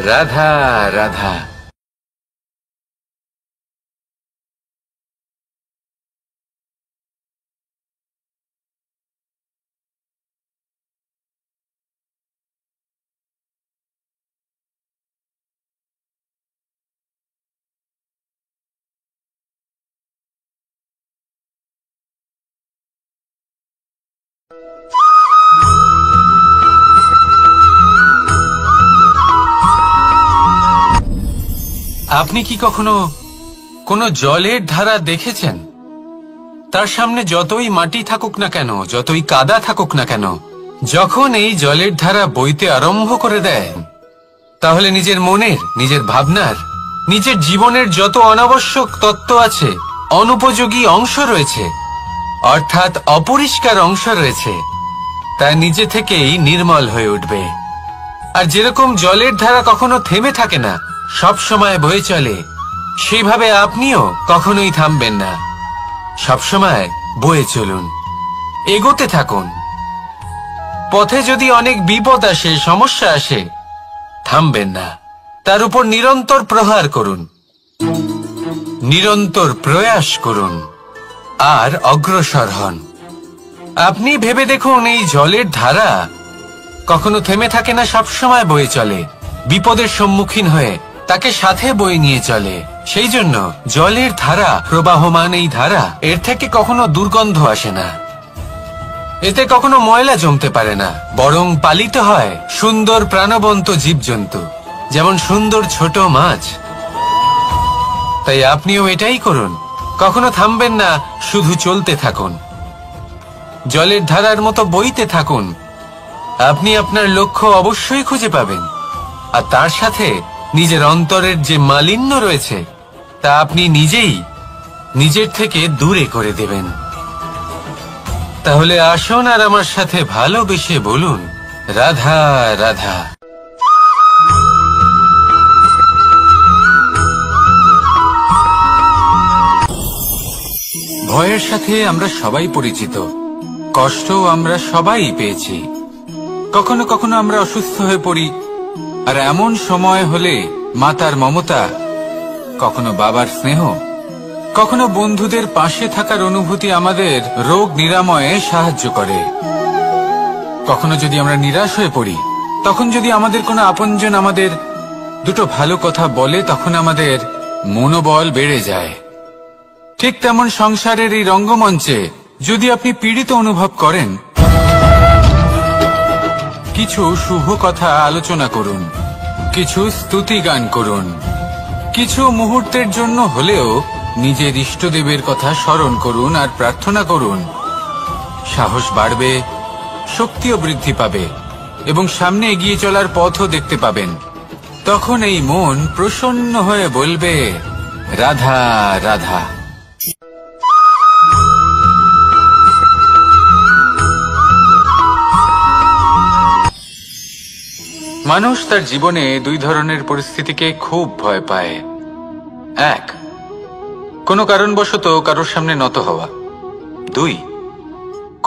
রাধা রাধা। আপনি কি কখনো কোনো জলের ধারা দেখেছেন? তার সামনে যতই মাটি থাকুক না কেন, যতই কাদা থাকুক না কেন, যখন এই জলের ধারা বইতে আরম্ভ করে দেয়, তাহলে নিজের মনের, নিজের ভাবনার, নিজের জীবনের যত অনাবশ্যক তত্ত্ব আছে, অনুপযোগী অংশ রয়েছে, অর্থাৎ অপরিষ্কার অংশ রয়েছে, তা নিজে থেকেই নির্মল হয়ে উঠবে। আর যেরকম জলের ধারা কখনো থেমে থাকে না, সব সময় বয়ে চলে, সেইভাবে আপনিও কখনোই থামবেন না। সবসময় বয়ে চলুন, এগোতে থাকুন। পথে যদি অনেক বিপদ আসে, সমস্যা আসে, থামবেন না, তার উপর নিরন্তর প্রহার করুন, নিরন্তর প্রয়াস করুন আর অগ্রসর হন। আপনি ভেবে দেখুন, এই জলের ধারা কখনো থেমে থাকে না, সবসময় বয়ে চলে, বিপদের সম্মুখীন হয়ে তাকে সাথে বয়ে নিয়ে চলে। সেই জন্য জলের ধারা, প্রবাহমান এই ধারা, এর থেকে কখনো দুর্গন্ধ আসে না, এতে কখনো ময়লা জমতে পারে না, বরং পালিত হয় সুন্দর প্রাণবন্ত জীবজন্তু, যেমন সুন্দর ছোট মাছ। তাই আপনিও এটাই করুন, কখনো থামবেন না, শুধু চলতে থাকুন, জলের ধারার মতো বইতে থাকুন। আপনি আপনার লক্ষ্য অবশ্যই খুঁজে পাবেন, আর তার সাথে নিজের অন্তরের যে মালিন্য রয়েছে, তা আপনি নিজেই নিজের থেকে দূরে করে দেবেন। তাহলে আসুন আর আমার সাথে ভালোবেসে বলুন, রাধা রাধা। ভয়ের সাথে আমরা সবাই পরিচিত, কষ্টও আমরা সবাই পেয়েছি। কখনো কখনো আমরা অসুস্থ হয়ে পড়ি, আর এমন সময় হলে মাতার মমতা, কখনো বাবার স্নেহ, কখনো বন্ধুদের পাশে থাকার অনুভূতি আমাদের রোগ নিরাময়ে সাহায্য করে। কখনো যদি আমরা নিরাশ হয়ে পড়ি, তখন যদি আমাদের কোনো আপনজন আমাদের দুটো ভালো কথা বলে, তখন আমাদের মনোবল বেড়ে যায়। ঠিক তেমন সংসারের এই রঙ্গমঞ্চে যদি আপনি পীড়িত অনুভব করেন, কিছু শুভ কথা আলোচনা করুন, কিছু স্তুতি গান করুন, কিছু মুহূর্তের জন্য হলেও নিজের ইষ্টদেবের কথা স্মরণ করুন আর প্রার্থনা করুন। সাহস বাড়বে, শক্তিও বৃদ্ধি পাবে এবং সামনে এগিয়ে চলার পথও দেখতে পাবেন। তখন এই মন প্রসন্ন হয়ে বলবে, রাধা রাধা। মানুষ তার জীবনে দুই ধরনের পরিস্থিতিকে খুব ভয় পায়। এক, কোনো কারণবশত কারোর সামনে নত হওয়া। দুই,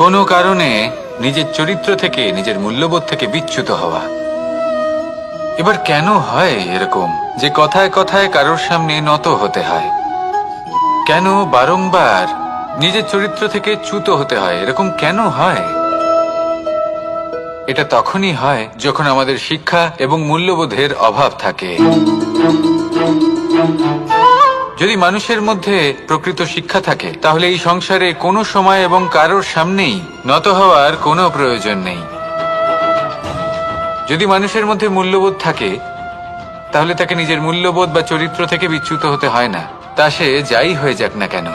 কোনো কারণে নিজের চরিত্র থেকে, নিজের মূল্যবোধ থেকে বিচ্যুত হওয়া। এবার কেন হয় এরকম যে কথায় কথায় কারোর সামনে নত হতে হয়? কেন বারংবার নিজের চরিত্র থেকে চ্যুত হতে হয়? এরকম কেন হয়? এটা তখনই হয় যখন আমাদের শিক্ষা এবং মূল্যবোধের অভাব থাকে। যদি মানুষের মধ্যে প্রকৃত শিক্ষা থাকে, তাহলে এই সংসারে কোনো সময় এবং কারোর সামনেই নত হওয়ার কোনো প্রয়োজন নেই। যদি মানুষের মধ্যে মূল্যবোধ থাকে, তাহলে তাকে নিজের মূল্যবোধ বা চরিত্র থেকে বিচ্যুত হতে হয় না, তা সে যাই হয়ে যাক না কেন।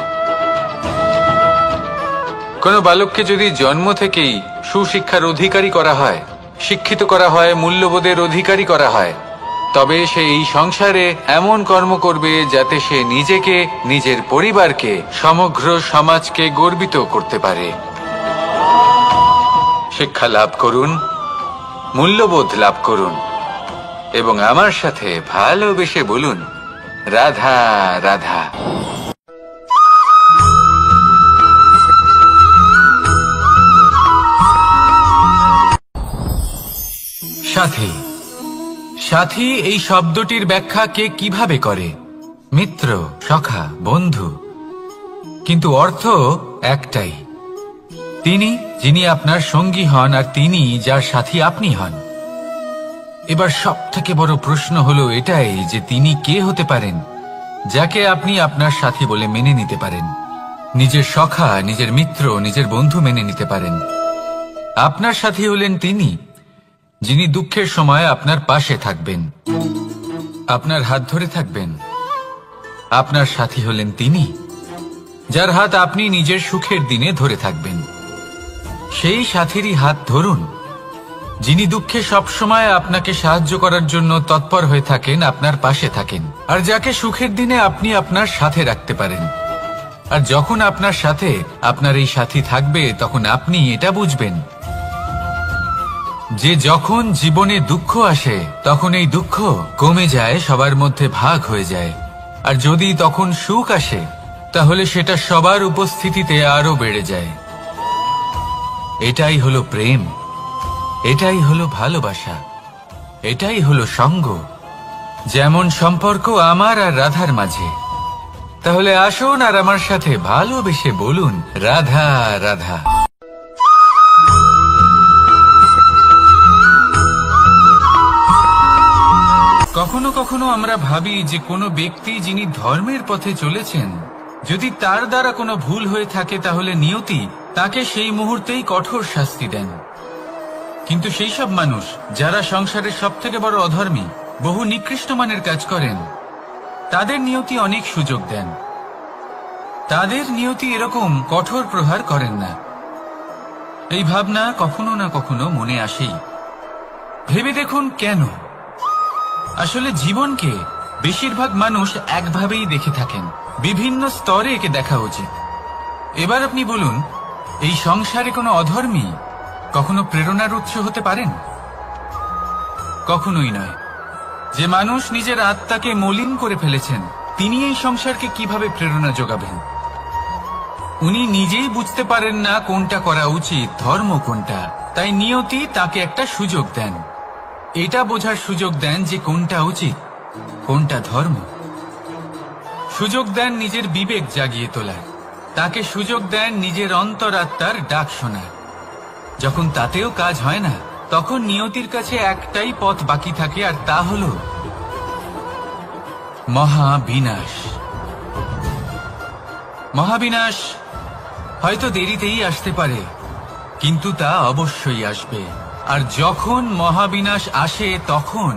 কোনো বালককে যদি জন্ম থেকেই সুশিক্ষার অধিকারী করা হয়, শিক্ষিত করা হয়, মূল্যবোধের অধিকারী করা হয়, তবে সে এই সংসারে এমন কর্ম করবে যাতে সে নিজেকে, নিজের পরিবারকে, সমগ্র সমাজকে গর্বিত করতে পারে। শিক্ষা লাভ করুন, মূল্যবোধ লাভ করুন এবং আমার সাথে ভালোবেসে বলুন, রাধা রাধা। সাথী। সাথী এই শব্দটির ব্যাখ্যা কে কিভাবে করে? মিত্র, সখা, বন্ধু। কিন্তু অর্থ একটাই, তিনি যিনি আপনার সঙ্গী হন আর তিনি যার সাথী আপনি হন। এবার সব থেকে বড় প্রশ্ন হলো এটাই যে তিনি কে হতে পারেন যাকে আপনি আপনার সাথী বলে মেনে নিতে পারেন, নিজের সখা, নিজের মিত্র, নিজের বন্ধু মেনে নিতে পারেন। আপনার সাথী হলেন তিনি যিনি দুঃখের সময় আপনার পাশে থাকবেন, আপনার হাত ধরে থাকবেন। আপনার সাথী হলেন তিনি যার হাত আপনি নিজের সুখের দিনে ধরে থাকবেন। সেই সাথীরই হাত ধরুন যিনি দুঃখে সবসময় আপনাকে সাহায্য করার জন্য তৎপর হয়ে থাকেন, আপনার পাশে থাকেন, আর যাকে সুখের দিনে আপনি আপনার সাথে রাখতে পারেন। আর যখন আপনার সাথে আপনার এই সাথী থাকবে তখন আপনি এটা বুঝবেন যে যখন জীবনে দুঃখ আসে তখন এই দুঃখ কমে যায়, সবার মধ্যে ভাগ হয়ে যায়। আর যদি তখন সুখ আসে তাহলে সেটা সবার উপস্থিতিতে আরো বেড়ে যায়। এটাই হলো প্রেম, এটাই হলো ভালোবাসা, এটাই হলো সঙ্গ। যেমন সম্পর্ক আমার আর রাধার মাঝে। তাহলে আসুন আর আমার সাথে ভালোবেসে বলুন, রাধা রাধা। কখনো কখনো আমরা ভাবি যে কোনো ব্যক্তি যিনি ধর্মের পথে চলেছেন, যদি তার দ্বারা কোনো ভুল হয়ে থাকে তাহলে নিয়তি তাকে সেই মুহূর্তেই কঠোর শাস্তি দেন। কিন্তু সেই সব মানুষ যারা সংসারের সব থেকে বড় অধর্মী, বহু নিকৃষ্ট মানের কাজ করেন, তাদের নিয়তি অনেক সুযোগ দেন। তাদের নিয়তি এরকম কঠোর প্রহার করেন না। এই ভাবনা কখনো না কখনো মনে আসেই। ভেবে দেখুন কেন? আসলে জীবনকে বেশিরভাগ মানুষ একভাবেই দেখে থাকেন, বিভিন্ন স্তরে একে দেখা উচিত। এবার আপনি বলুন, এই সংসারে কোনো অধর্মী কখনো প্রেরণার উৎস হতে পারেন? কখনোই নয়। যে মানুষ নিজের আত্মাকে মলিন করে ফেলেছেন তিনি এই সংসারকে কিভাবে প্রেরণা যোগাবেন? উনি নিজেই বুঝতে পারেন না কোনটা করা উচিত, ধর্ম কোনটা। তাই নিয়তি তাকে একটা সুযোগ দেন, এটা বোঝার সুযোগ দেন যে কোনটা উচিত, কোনটা ধর্ম। সুযোগ দেন নিজের বিবেক জাগিয়ে তোলার, তাকে সুযোগ দেন নিজের অন্তরাত্মার ডাক শোনার। যখন তাতেও কাজ হয় না তখন নিয়তির কাছে একটাই পথ বাকি থাকে, আর তা হল মহাবিনাশ। মহাবিনাশ হয়তো দেরিতেই আসতে পারে, কিন্তু তা অবশ্যই আসবে। আর যখন মহাবিনাশ আসে তখন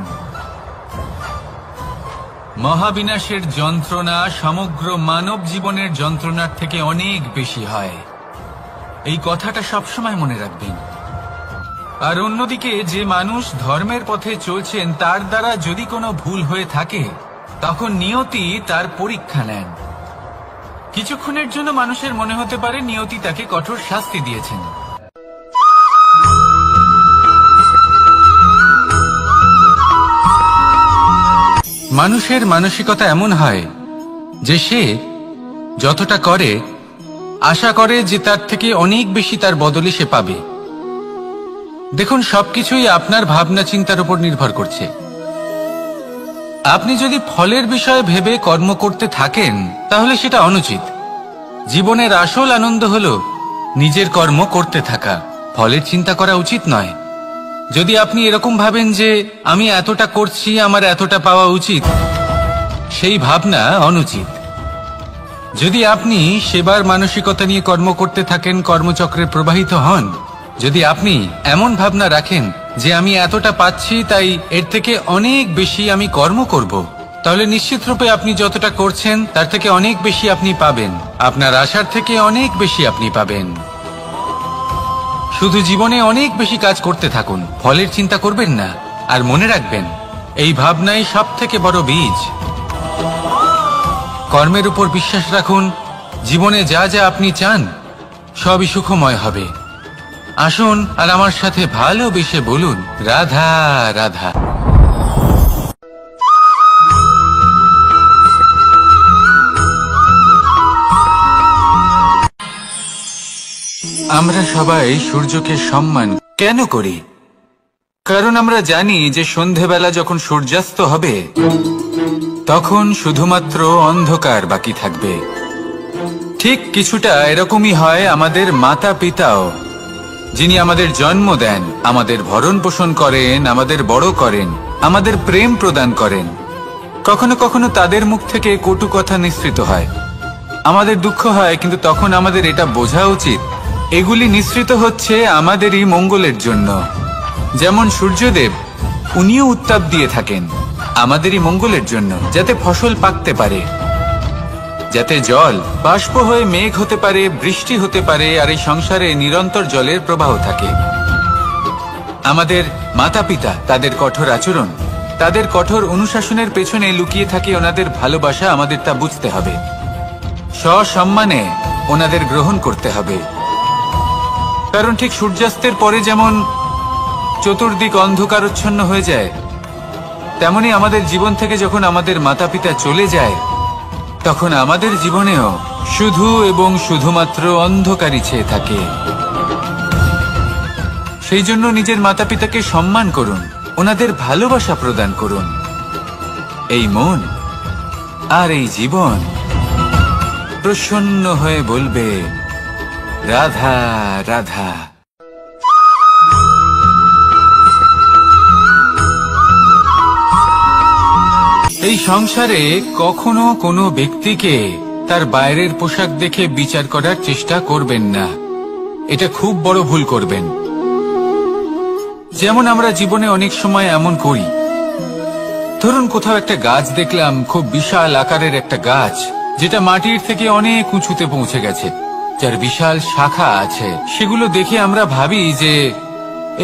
মহাবিনাশের যন্ত্রণা সমগ্র মানব জীবনের যন্ত্রণার থেকে অনেক বেশি হয়। এই কথাটা সবসময় মনে রাখবেন। আর অন্যদিকে যে মানুষ ধর্মের পথে চলছেন তার দ্বারা যদি কোনো ভুল হয়ে থাকে তখন নিয়তি তার পরীক্ষা নেন। কিছুক্ষণের জন্য মানুষের মনে হতে পারে নিয়তি তাকে কঠোর শাস্তি দিয়েছেন, মানুষের মানসিকতা এমন হয় যে সে যতটা করে আশা করে যে তার থেকে অনেক বেশি তার বদলে সে পাবে। দেখুন, সবকিছুই আপনার ভাবনা চিন্তার উপর নির্ভর করছে। আপনি যদি ফলের বিষয়ে ভেবে কর্ম করতে থাকেন তাহলে সেটা অনুচিত। জীবনের আসল আনন্দ হলো নিজের কর্ম করতে থাকা, ফলের চিন্তা করা উচিত নয়। যদি আপনি এরকম ভাবেন যে আমি এতটা করছি, আমার এতটা পাওয়া উচিত, সেই ভাবনা অনুচিত। যদি আপনি সেবার মানসিকতা নিয়ে কর্ম করতে থাকেন, কর্মচক্রে প্রবাহিত হন, যদি আপনি এমন ভাবনা রাখেন যে আমি এতটা পাচ্ছি তাই এর থেকে অনেক বেশি আমি কর্ম করব, তাহলে নিশ্চিত রূপে আপনি যতটা করছেন তার থেকে অনেক বেশি আপনি পাবেন, আপনার আশার থেকে অনেক বেশি আপনি পাবেন। শুধু জীবনে অনেক বেশি কাজ করতে থাকুন, ফলের চিন্তা করবেন না। আর মনে রাখবেন, এই ভাবনাই সব থেকে বড় বীজ। কর্মের উপর বিশ্বাস রাখুন, জীবনে যা যা আপনি চান সবই সুখময় হবে। আসুন আর আমার সাথে ভালোবেসে বলুন, রাধা রাধা। আমরা সবাই সূর্যকে সম্মান কেন করি? কারণ আমরা জানি যে সন্ধেবেলা যখন সূর্যাস্ত হবে তখন শুধুমাত্র অন্ধকার বাকি থাকবে। ঠিক কিছুটা এরকমই হয় আমাদের মাতা পিতাও, যিনি আমাদের জন্ম দেন, আমাদের ভরণ পোষণ করেন, আমাদের বড় করেন, আমাদের প্রেম প্রদান করেন। কখনো কখনো তাদের মুখ থেকে কটু কথা নিঃসৃত হয়, আমাদের দুঃখ হয়, কিন্তু তখন আমাদের এটা বোঝা উচিত এগুলি নিঃসৃত হচ্ছে আমাদেরই মঙ্গলের জন্য। যেমন সূর্যদেব, উনিও উত্তাপ দিয়ে থাকেন আমাদেরই মঙ্গলের জন্য, যাতে ফসল পাকতে পারে, যাতে জল বাষ্প হয়ে মেঘ হতে পারে, বৃষ্টি হতে পারে, আর এই সংসারে নিরন্তর জলের প্রবাহ থাকে। আমাদের মাতা পিতা, তাদের কঠোর আচরণ, তাদের কঠোর অনুশাসনের পেছনে লুকিয়ে থাকে ওনাদের ভালোবাসা। আমাদের তা বুঝতে হবে, সসম্মানে ওনাদের গ্রহণ করতে হবে। কারণ ঠিক সূর্যাস্তের পরে যেমন চতুর্দিক অন্ধকারচ্ছন্ন হয়ে যায়, তেমনি আমাদের জীবন থেকে যখন আমাদের মাতা পিতা চলে যায় তখন আমাদের জীবনেও শুধু এবং শুধুমাত্র অন্ধকারই ছেয়ে থাকে। সেই জন্য নিজের মাতা পিতাকে সম্মান করুন, ওনাদের ভালোবাসা প্রদান করুন। এই মন আর এই জীবন প্রসন্ন হয়ে বলবে, রাধা রাধা। এই সংসারে কখনো কোনো ব্যক্তিকে তার বাইরের পোশাক দেখে বিচার করার চেষ্টা করবেন না, এটা খুব বড় ভুল করবেন। যেমন আমরা জীবনে অনেক সময় এমন করি, ধরুন কোথাও একটা গাছ দেখলাম, খুব বিশাল আকারের একটা গাছ, যেটা মাটির থেকে অনেক উঁচুতে পৌঁছে গেছে, যার বিশাল শাখা আছে। সেগুলো দেখে আমরা ভাবি যে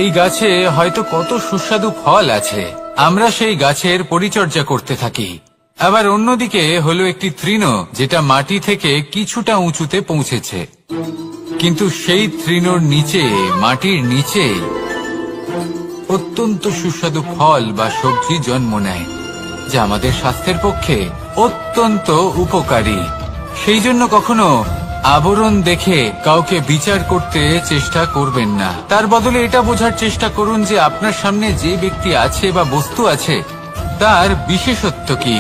এই গাছে হয়তো কত সুস্বাদু ফল আছে, আমরা সেই গাছের পরিচর্যা করতে থাকি। আবার অন্যদিকে হলো একটি তৃণ, যেটা মাটি থেকে কিছুটা উঁচুতে পৌঁছেছে, কিন্তু সেই তৃণর নিচে, মাটির নিচে অত্যন্ত সুস্বাদু ফল বা সবজি জন্ম নেয়, যা আমাদের স্বাস্থ্যের পক্ষে অত্যন্ত উপকারী। সেই জন্য কখনো আবরণ দেখে কাউকে বিচার করতে চেষ্টা করবেন না। তার বদলে এটা বোঝার চেষ্টা করুন যে আপনার সামনে যে ব্যক্তি আছে বা বস্তু আছে তার বিশেষত্ব কি।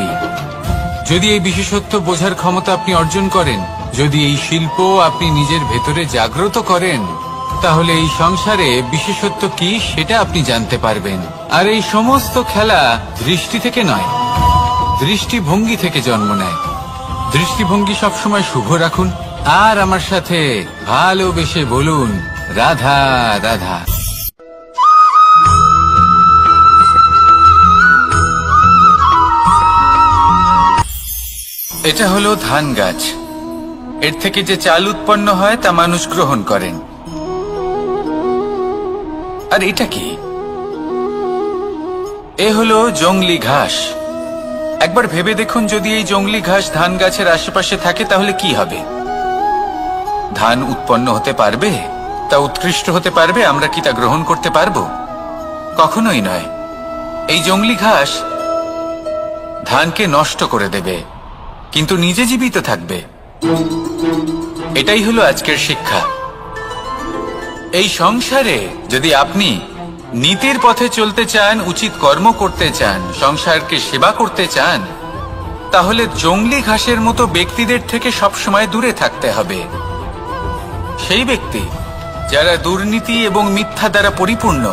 যদি এই বিশেষত্ব বোঝার ক্ষমতা আপনি অর্জন করেন, যদি এই শিল্প আপনি নিজের ভেতরে জাগ্রত করেন, তাহলে এই সংসারে বিশেষত্ব কি সেটা আপনি জানতে পারবেন। আর এই সমস্ত খেলা দৃষ্টি থেকে নয়, দৃষ্টিভঙ্গি থেকে জন্ম নেয়। দৃষ্টিভঙ্গি সবসময় শুভ রাখুন আর আমার সাথে ভালোবেসে বলুন, রাধা রাধা। এটা হলো ধান গাছ, এর থেকে যে চাল উৎপন্ন হয় তা মানুষ গ্রহণ করেন। আর এটা কি? এ হলো জংলি ঘাস। একবার ভেবে দেখুন, যদি এই জংলি ঘাস ধান গাছের আশেপাশে থাকে তাহলে কি হবে? ধান উৎপন্ন হতে পারবে? তা উৎকৃষ্ট হতে পারবে? আমরা কি তা গ্রহণ করতে পারবো? কখনোই নয়। এই জংলি ঘাস ধানকে নষ্ট করে দেবে, কিন্তু নিজে জীবিত থাকবে। এটাই হলো আজকের শিক্ষা। এই সংসারে যদি আপনি নীতির পথে চলতে চান, উচিত কর্ম করতে চান, সংসারকে সেবা করতে চান, তাহলে জংলি ঘাসের মতো ব্যক্তিদের থেকে সবসময় দূরে থাকতে হবে। সেই ব্যক্তি যারা দুর্নীতি এবং মিথ্যা দ্বারা পরিপূর্ণ,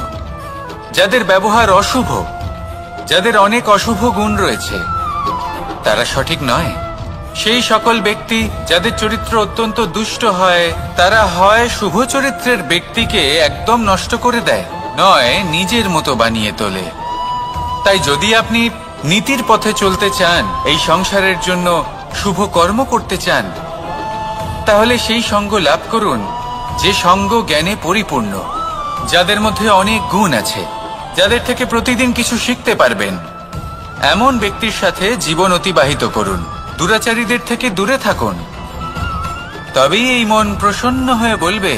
যাদের ব্যবহার অশুভ, যাদের অনেক অশুভ গুণ রয়েছে, তারা সঠিক নয়। সেই সকল ব্যক্তি যাদের চরিত্র অত্যন্ত দুষ্ট হয়, তারা হয় শুভ চরিত্রের ব্যক্তিকে একদম নষ্ট করে দেয়, নয় নিজের মতো বানিয়ে তোলে। তাই যদি আপনি নীতির পথে চলতে চান, এই সংসারের জন্য শুভ কর্ম করতে চান, তাহলে সেই সঙ্গ লাভ করুন যে সঙ্গ জ্ঞানে পরিপূর্ণ, যাদের মধ্যে অনেক গুণ আছে, যাদের থেকে প্রতিদিন কিছু শিখতে পারবেন। এমন ব্যক্তির সাথে জীবন অতিবাহিত করুন, দুরাচারীদের থেকে দূরে থাকুন। তবেই এই মন প্রসন্ন হয়ে বলবে,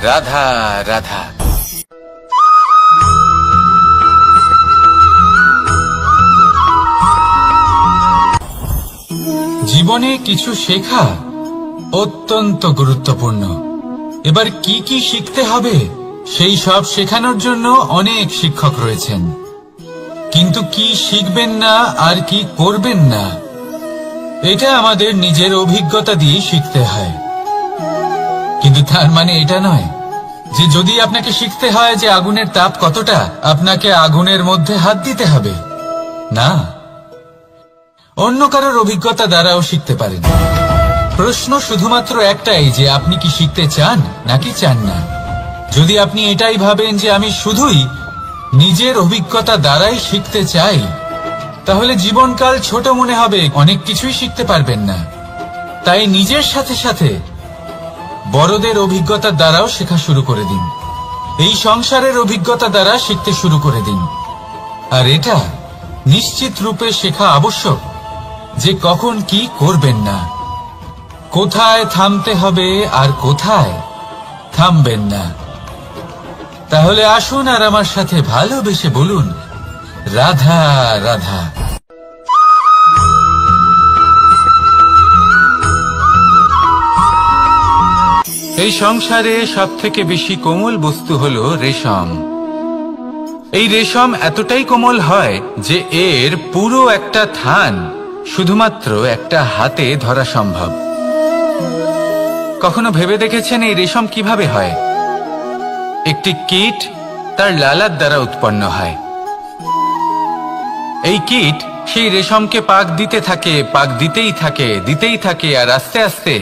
রাধা রাধা। জীবনে কিছু শেখা অত্যন্ত গুরুত্বপূর্ণ। এবার কি কি শিখতে হবে সেই সব শেখানোর জন্য অনেক শিক্ষক রয়েছেন, কিন্তু কি শিখবেন না আর কি করবেন না এটা আমাদের নিজের অভিজ্ঞতা দিয়ে শিখতে হয়। কিন্তু তার মানে এটা নয় যে যদি আপনাকে শিখতে হয় যে আগুনের তাপ কতটা, আপনাকে আগুনের মধ্যে হাত দিতে হবে। না, অন্য কারোর অভিজ্ঞতা দ্বারাও শিখতে পারেন। প্রশ্ন শুধুমাত্র একটাই যে আপনি কি শিখতে চান নাকি চান না। যদি আপনি এটাই ভাবেন যে আমি শুধুই নিজের অভিজ্ঞতা দ্বারাই শিখতে চাই, তাহলে জীবনকাল ছোট মনে হবে, অনেক কিছুই শিখতে পারবেন না। তাই নিজের সাথে সাথে বড়দের অভিজ্ঞতা দ্বারাও শেখা শুরু করে দিন। এই সংসারের অভিজ্ঞতা দ্বারা শিখতে শুরু করে দিন। আর এটা নিশ্চিত রূপে শেখা আবশ্যক যে কখন কি করবেন না, কোথায় থামতে হবে আর কোথায় থামবেন না। তাহলে আসুন আর আমার সাথে ভালোবেসে বলুন রাধা রাধা। এই সংসারে সবথেকে বেশি কোমল বস্তু হলো রেশম। এই রেশম এতটাই কোমল হয় যে এর পুরো একটা থান শুধুমাত্র একটা হাতে ধরা সম্ভব। কখনো ভেবে দেখেছেন এই রেশম কিভাবে হয়? একটি কীট তার লালার দ্বারা উৎপন্ন হয়। এই কীট সেই রেশমকে পাক দিতে থাকে, পাক দিতেই থাকে আর আস্তে আস্তে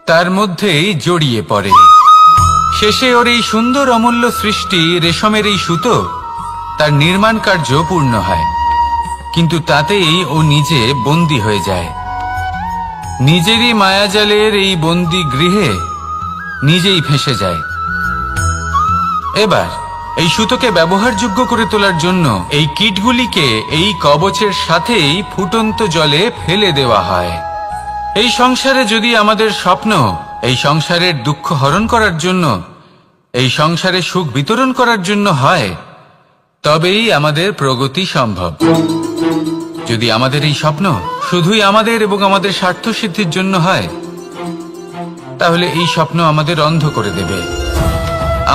তার মধ্যেই জড়িয়ে পড়ে। শেষে ওর এই সুন্দর অমূল্য সৃষ্টি রেশমের এই সুতো তার নির্মাণ কার্য পূর্ণ হয়, কিন্তু তাতেই ও নিজে বন্দী হয়ে যায়। নিজেরই মায়াজালের এই বন্দী গৃহে নিজেই ফেঁসে যায়। এবার এই সুতোকে ব্যবহারযোগ্য করে তোলার জন্য এই কীটগুলিকে এই কবচের সাথেই ফুটন্ত জলে ফেলে দেওয়া হয়। এই সংসারে যদি আমাদের স্বপ্ন এই সংসারের দুঃখ হরণ করার জন্য, এই সংসারে সুখ বিতরণ করার জন্য হয়, তবেই আমাদের প্রগতি সম্ভব। যদি আমাদের এই স্বপ্ন শুধুই আমাদের এবং আমাদের স্বার্থ সিদ্ধির জন্য হয়, তাহলে এই স্বপ্ন আমাদের অন্ধ করে দেবে,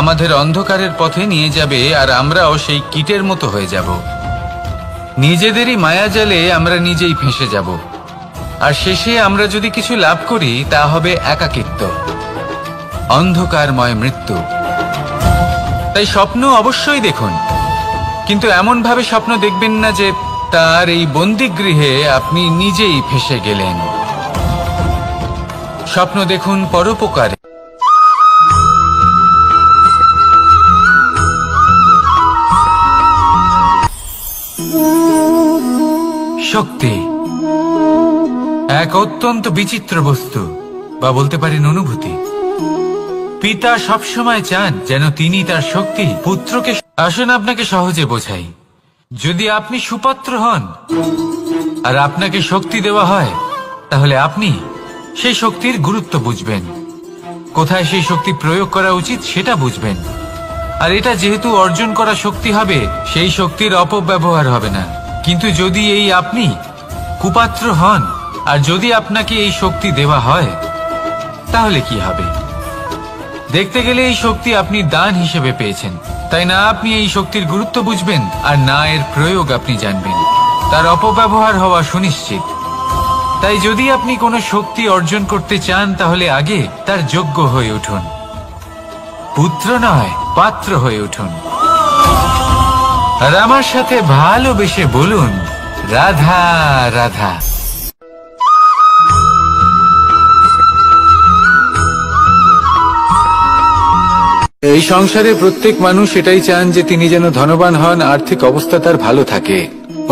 আমাদের অন্ধকারের পথে নিয়ে যাবে, আর আমরাও সেই কীটের মতো হয়ে যাব। নিজেদেরই মায়াজালে আমরা নিজেই ফেঁসে যাব, আর শেষে আমরা যদি কিছু লাভ করি তা হবে একাকিত্ব, অন্ধকারময় মৃত্যু। তাই স্বপ্ন অবশ্যই দেখুন, কিন্তু এমন ভাবে স্বপ্ন দেখবেন না যে তার এই বন্দিগৃহে আপনি নিজেই ফেঁসে গেলেন। স্বপ্ন দেখুন পরোপকারে। শক্তি এক অত্যন্ত বিচিত্র বস্তু, বা বলতে পারেন অনুভূতি। পিতা সবসময় চান যেন তিনি তার শক্তি পুত্রকে। আসুন আপনাকে সহজে বোঝাই। যদি আপনি সুপাত্র হন আর আপনাকে শক্তি দেওয়া হয়, তাহলে আপনি সেই শক্তির গুরুত্ব বুঝবেন, কোথায় সেই শক্তি প্রয়োগ করা উচিত সেটা বুঝবেন। আর এটা যেহেতু অর্জন করা শক্তি হবে, সেই শক্তির অপব্যবহার হবে না। কিন্তু যদি এই আপনি কুপাত্র হন আর যদি আপনাকে এই শক্তি দেওয়া হয়, তাহলে কি হবে? দেখতে গেলে এই শক্তি আপনি দান হিসেবে পেয়েছেন, তাই না আপনি এই শক্তির গুরুত্ব বুঝবেন আর না এর প্রয়োগ আপনি জানবেন। তার অপব্যবহার হওয়া সুনিশ্চিত। তাই যদি আপনি কোনো শক্তি অর্জন করতে চান, তাহলে আগে তার যোগ্য হয়ে উঠুন, পুত্র নয় পাত্র হয়ে উঠুন। আর আমার সাথে ভালোবেসে বলুন রাধা রাধা। এই সংসারে প্রত্যেক মানুষ এটাই চান যে তিনি যেন ধনবান হন, আর্থিক অবস্থা তার ভালো থাকে,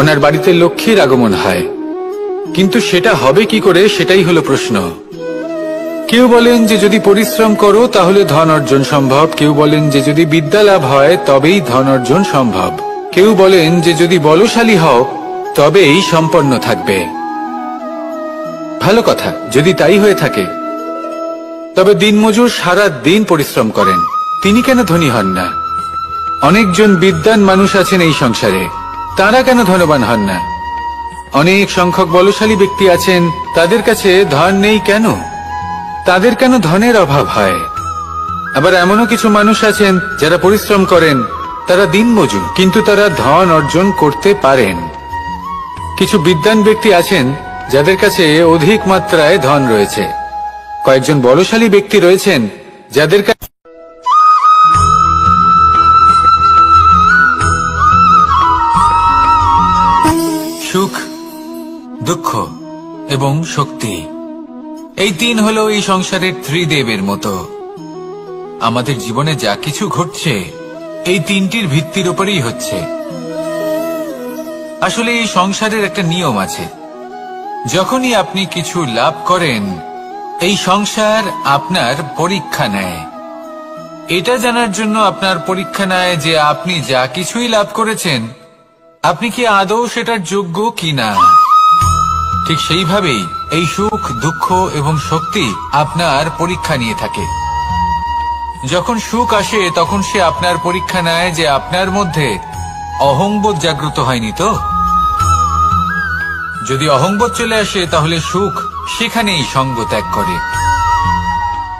ওনার বাড়িতে লক্ষ্মীর আগমন হয়। কিন্তু সেটা হবে কি করে, সেটাই হলো প্রশ্ন। কেউ বলেন যে যদি পরিশ্রম করো তাহলে ধন অর্জন সম্ভব, কেউ বলেন যে যদি বিদ্যা লাভ হয় তবেই ধন অর্জন সম্ভব, কেউ বলেন যে যদি বলশালী হও তবেই সম্পন্ন থাকবে। ভালো কথা, যদি তাই হয়ে থাকে তবে দিনমজুর সারা দিন পরিশ্রম করেন, তিনি কেন ধনী হন না? অনেকজন বিদ্বান মানুষ আছেন এই সংসারে, তারা কেন ধনবান হন না? অনেক সংখ্যক বলশালী ব্যক্তি আছেন, তাদের কাছে ধন নেই কেন? তাদের কেন ধনের অভাব হয়? আবার এমনও কিছু মানুষ আছেন যারা পরিশ্রম করেন, তারা দিনমজুর, কিন্তু তারা ধন অর্জন করতে পারেন। কিছু বিদ্বান ব্যক্তি আছেন যাদের কাছে অধিক মাত্রায় ধন রয়েছে। কয়েকজন বলশালী ব্যক্তি রয়েছেন যাদের কাছে সুখ, দুঃখ এবং শক্তি, এই তিন হলো এই সংসারের ত্রিদেবের মতো। আমাদের জীবনে যা কিছু ঘটছে এই তিনটির ভিত্তির উপরেই হচ্ছে। আসলে এই সংসারের একটা নিয়ম আছে, যখনই আপনি কিছু লাভ করেন এই সংসার আপনার পরীক্ষা নেয়। এটা জানার জন্য আপনার পরীক্ষা নেয় যে আপনি যা কিছুই লাভ করেছেন আপনি কি আদৌ সেটার যোগ্য কিনা। ঠিক সেইভাবেই এই সুখ, দুঃখ এবং শক্তি আপনার পরীক্ষা নিয়ে থাকে। যখন সুখ আসে তখন সে আপনার পরীক্ষা নেয় যে আপনার মধ্যে অহংবোধ জাগ্রত হয়নি তো। যদি অহংবোধ চলে আসে তাহলে সুখ সেখানেই সঙ্গ ত্যাগ করে।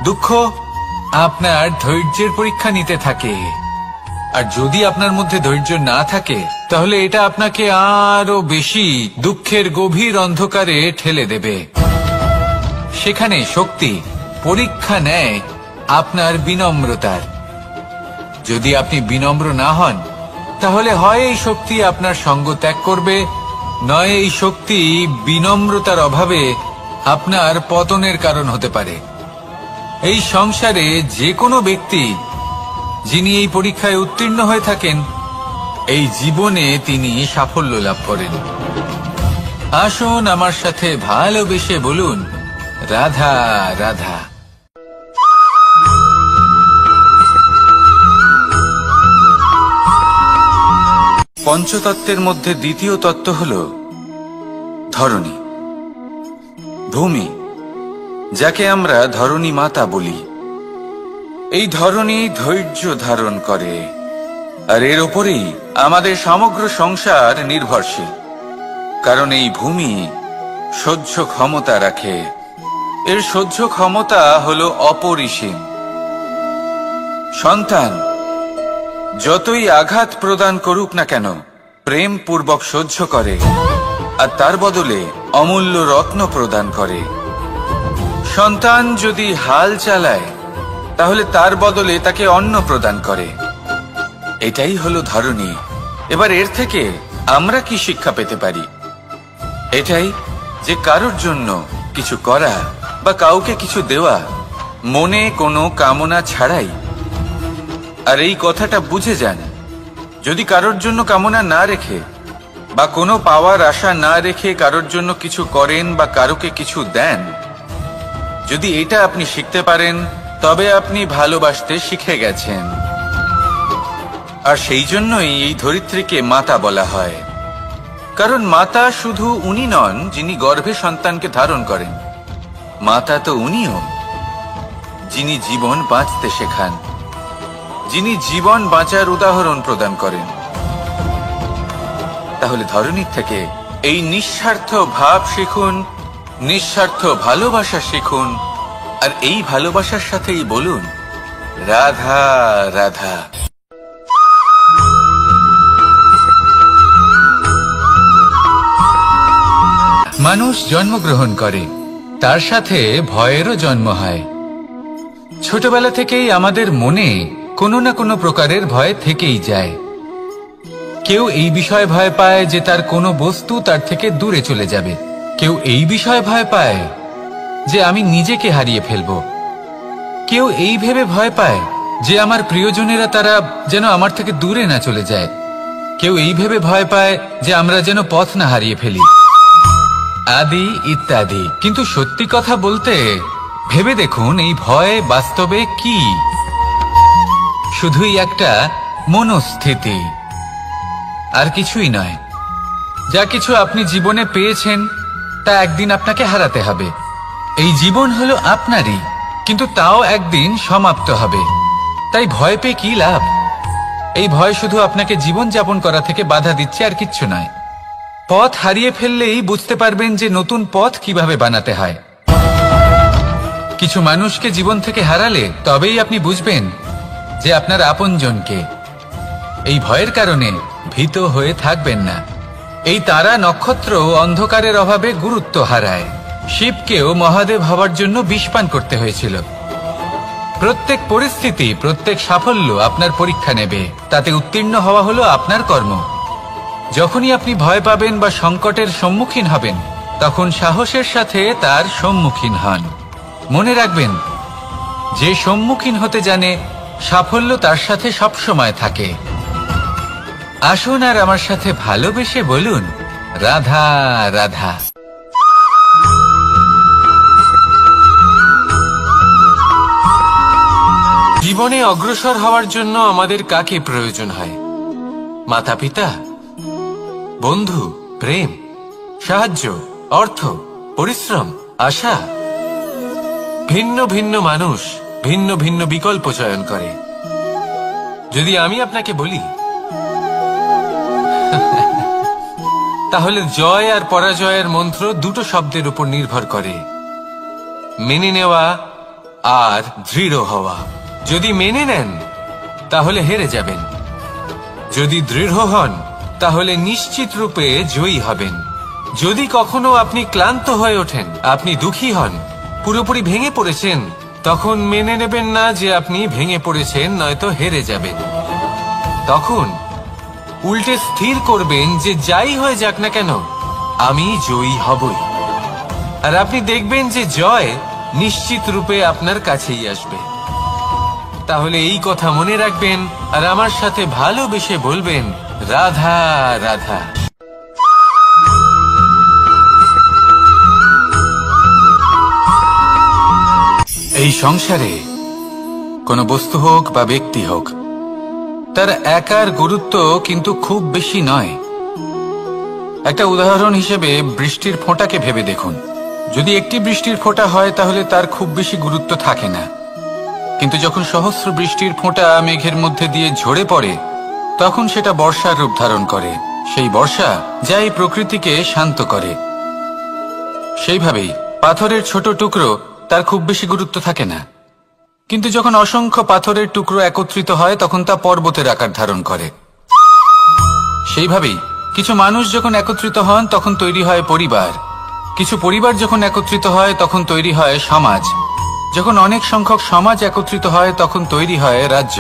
দুঃখ আপনার ধৈর্যের পরীক্ষা নিতে থাকে, আর যদি আপনার মধ্যে ধৈর্য না থাকে তাহলে এটা আপনাকে আরো বেশি দুঃখের গভীর অন্ধকারে ঠেলে দেবে। সেখানে শক্তি পরীক্ষা নেয় আপনার বিনম্রতার। যদি আপনি বিনম্র না হন তাহলে হয় এই শক্তি আপনার সঙ্গ ত্যাগ করবে, নয় এই শক্তি বিনম্রতার অভাবে আপনার পতনের কারণ হতে পারে। এই সংসারে যে কোনো ব্যক্তি যিনি এই পরীক্ষায় উত্তীর্ণ হয়ে থাকেন এই জীবনে তিনি সাফল্য লাভ করেন। আসুন আমার সাথে ভালোবেসে বলুন, রাধা রাধা। পঞ্চতত্ত্বের মধ্যে দ্বিতীয় তত্ত্ব হল ধরণী, ভূমি, যাকে আমরা ধরণী মাতা বলি। এই ধরণী ধৈর্য ধারণ করে, আর এর ওপরেই আমাদের সমগ্র সংসার নির্ভরশীল। কারণ এই ভূমি সহ্য ক্ষমতা রাখে, এর সহ্য ক্ষমতা হল অপরিসীম। সন্তান যতই আঘাত প্রদান করুক না কেন প্রেম পূর্বক সহ্য করে, আর তার বদলে অমূল্য রত্ন প্রদান করে। সন্তান যদি হাল চালায় তাহলে তার বদলে তাকে অন্ন প্রদান করে। এটাই হলো ধরণী। এবার এর থেকে আমরা কি শিক্ষা পেতে পারি? এটাই যে কারোর জন্য কিছু করা বা কাউকে কিছু দেওয়া মনে কোনো কামনা ছাড়াই। আর এই কথাটা বুঝে যান, যদি কারোর জন্য কামনা না রেখে বা কোনো পাওয়ার আশা না রেখে কারোর জন্য কিছু করেন বা কারোকে কিছু দেন, যদি এটা আপনি শিখতে পারেন তবে আপনি ভালোবাসতে শিখে গেছেন। আর সেই জন্যই এই ধরিত্রীকে মাতা বলা হয়। কারণ মাতা শুধু উনি নন যিনি গর্ভে সন্তানকে ধারণ করেন, মাতা তো উনিও যিনি জীবন বাঁচতে শেখান, যিনি জীবন বাঁচার উদাহরণ প্রদান করেন। তাহলে ধরণীর থেকে এই নিঃস্বার্থ ভাব শিখুন, নিঃস্বার্থ ভালোবাসা শিখুন, আর এই ভালোবাসার সাথেই বলুন, রাধা রাধা। মানুষ জন্মগ্রহণ করে, তার সাথে ভয়েরও জন্ম হয়। ছোটবেলা থেকেই আমাদের মনে কোনো না কোনো প্রকারের ভয় থেকেই যায়। কেউ এই বিষয়ে ভয় পায় যে তার কোনো বস্তু তার থেকে দূরে চলে যাবে, কেউ এই বিষয়ে ভয় পায় যে আমি নিজেকে হারিয়ে ফেলব, কেউ এই ভেবে ভয় পায় যে আমার প্রিয়জনেরা তারা যেন আমার থেকে দূরে না চলে যায়, কেউ এই ভেবে ভয় পায় যে আমরা যেন পথ না হারিয়ে ফেলি, আদি ইত্যাদি। কিন্তু সত্যি কথা বলতে ভেবে দেখুন এই ভয় বাস্তবে কি? শুধুই একটা মনস্থিতি, আর কিছুই নয়। যা কিছু আপনি জীবনে পেয়েছেন তা একদিন আপনাকে হারাতে হবে। এই জীবন হলো আপনারই, কিন্তু তাও একদিন সমাপ্ত হবে। তাই ভয় পেয়ে কি লাভ? এই ভয় শুধু আপনাকে জীবন যাপন করা থেকে বাধা দিচ্ছে, আর কিচ্ছু নয়। পথ হারিয়ে ফেললেই বুঝতে পারবেন যে নতুন পথ কিভাবে বানাতে হয়। কিছু মানুষকে জীবন থেকে হারালে তবেই আপনি বুঝবেন যে আপনার আপনজনকে। এই ভয়ের কারণে ভীত হয়ে থাকবেন না। এই তারা নক্ষত্র অন্ধকারের অভাবে গুরুত্ব হারায়। শিবকেও মহাদেব হওয়ার জন্য বিষপান করতে হয়েছিল। প্রত্যেক পরিস্থিতি, প্রত্যেক সাফল্য আপনার পরীক্ষা নেবে, তাতে উত্তীর্ণ হওয়া হলো আপনার কর্ম। যখনই আপনি ভয় পাবেন বা সংকটের সম্মুখীন হবেন, তখন সাহসের সাথে তার সম্মুখীন হন। মনে রাখবেন, যে সম্মুখীন হতে জানে সাফল্য তার সাথে সবসময় থাকে। আসুন আর আমার সাথে ভালোবেসে বলুন, রাধা রাধা। জীবনে অগ্রসর হওয়ার জন্য আমাদের কাকে প্রয়োজন হয়? মাতা পিতা, বন্ধু, প্রেম, সাহায্য, অর্থ, পরিশ্রম, আশা। ভিন্ন ভিন্ন মানুষ ভিন্ন ভিন্ন বিকল্প চয়ন করে। যদি আমি আপনাকে বলি, তাহলে জয় আর পরাজয়ের মন্ত্র দুটো শব্দের উপর নির্ভর করে, মেনে নেওয়া আর দৃঢ় হওয়া। যদি মেনে নেন তাহলে হেরে যাবেন, যদি দৃঢ় হন তাহলে নিশ্চিত রূপে জয়ী হবেন। যদি কখনো আপনি ক্লান্ত হয়ে ওঠেন, আপনি দুঃখী হন, পুরোপুরি ভেঙে পড়েছেন, তখন মেনে নেবেন না যে আপনি ভেঙে পড়েছেন, নয়তো হেরে যাবেন। তখন উল্টে স্থির করবেন যে যাই হয়ে যাক না কেন, আমি জয়ী হবই। আর আপনি দেখবেন যে জয় নিশ্চিত রূপে আপনার কাছেই আসবে। তাহলে এই কথা মনে রাখবেন আর আমার সাথে ভালোবেসে বলবেন, রাধা রাধা। এই সংসারে কোনো বস্তু হোক বা ব্যক্তি হোক, তার একার গুরুত্ব কিন্তু খুব বেশি নয়। একটা উদাহরণ হিসেবে বৃষ্টির ফোঁটাকে ভেবে দেখুন। যদি একটি বৃষ্টির ফোঁটা হয় তাহলে তার খুব বেশি গুরুত্ব থাকে না, কিন্তু যখন সহস্র বৃষ্টির ফোঁটা মেঘের মধ্যে দিয়ে ঝরে পড়ে, তখন সেটা বর্ষার রূপ ধারণ করে। সেই বর্ষা যা এই প্রকৃতিকে শান্ত করে। সেইভাবেই পাথরের ছোট টুকরো, তার খুব বেশি গুরুত্ব থাকে না, কিন্তু যখন অসংখ্য পাথরের টুকরো একত্রিত হয় তখন তা পর্বতের আকার ধারণ করে। সেইভাবেই কিছু মানুষ যখন একত্রিত হন তখন তৈরি হয় পরিবার, কিছু পরিবার যখন একত্রিত হয় তখন তৈরি হয় সমাজ, যখন অনেক সংখ্যক সমাজ একত্রিত হয় তখন তৈরি হয় রাজ্য।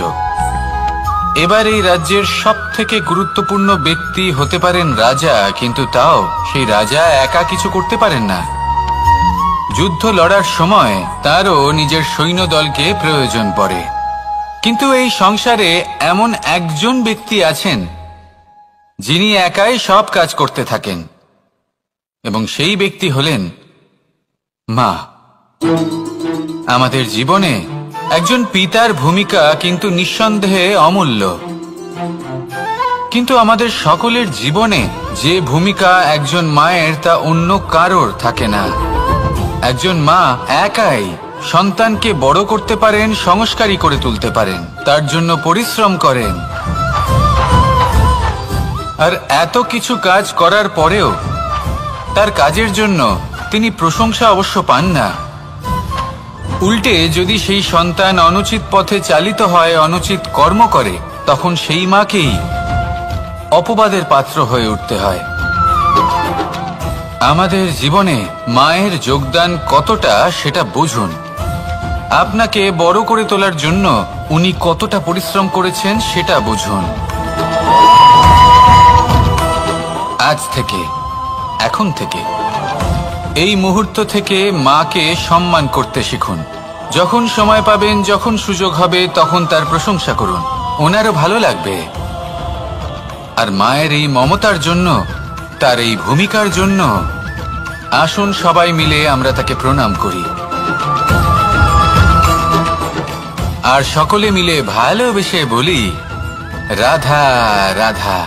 এবার এই রাজ্যের সবথেকে গুরুত্বপূর্ণ ব্যক্তি হতে পারেন রাজা, কিন্তু তাও সেই রাজা একা কিছু করতে পারেন না। যুদ্ধ লড়ার সময় তারও নিজের সৈন্যদলকে প্রয়োজন পড়ে। কিন্তু এই সংসারে এমন একজন ব্যক্তি আছেন যিনি একাই সব কাজ করতে থাকেন, এবং সেই ব্যক্তি হলেন মা। আমাদের জীবনে একজন পিতার ভূমিকা কিন্তু নিঃসন্দেহে অমূল্য, কিন্তু আমাদের সকলের জীবনে যে ভূমিকা একজন মায়ের তা অন্য কারোর থাকে না। একজন মা একাই সন্তানকে বড় করতে পারেন, সংস্কারী করে তুলতে পারেন, তার জন্য পরিশ্রম করেন। আর এত কিছু কাজ করার পরেও তার কাজের জন্য তিনি প্রশংসা অবশ্য পান না। উল্টে যদি সেই সন্তান অনুচিত পথে চালিত হয়, অনুচিত কর্ম করে, তখন সেই মাকেই অপবাদের পাত্র হয়ে উঠতে হয়। আমাদের জীবনে মায়ের যোগদান কতটা সেটা বুঝুন। আপনাকে বড় করে তোলার জন্য উনি কতটা পরিশ্রম করেছেন সেটা বুঝুন। আজ থেকে, এখন থেকে, এই মুহূর্ত থেকে মাকে সম্মান করতে শিখুন। যখন সময় পাবেন, যখন সুযোগ হবে, তখন তার প্রশংসা করুন, ওনারও ভালো লাগবে। আর মায়ের এই মমতার জন্য, তার এই ভূমিকার জন্য আসুন সবাই মিলে আমরা তাকে প্রণাম করি, আর সকলে মিলে ভালোবেসে বলি, রাধা রাধা।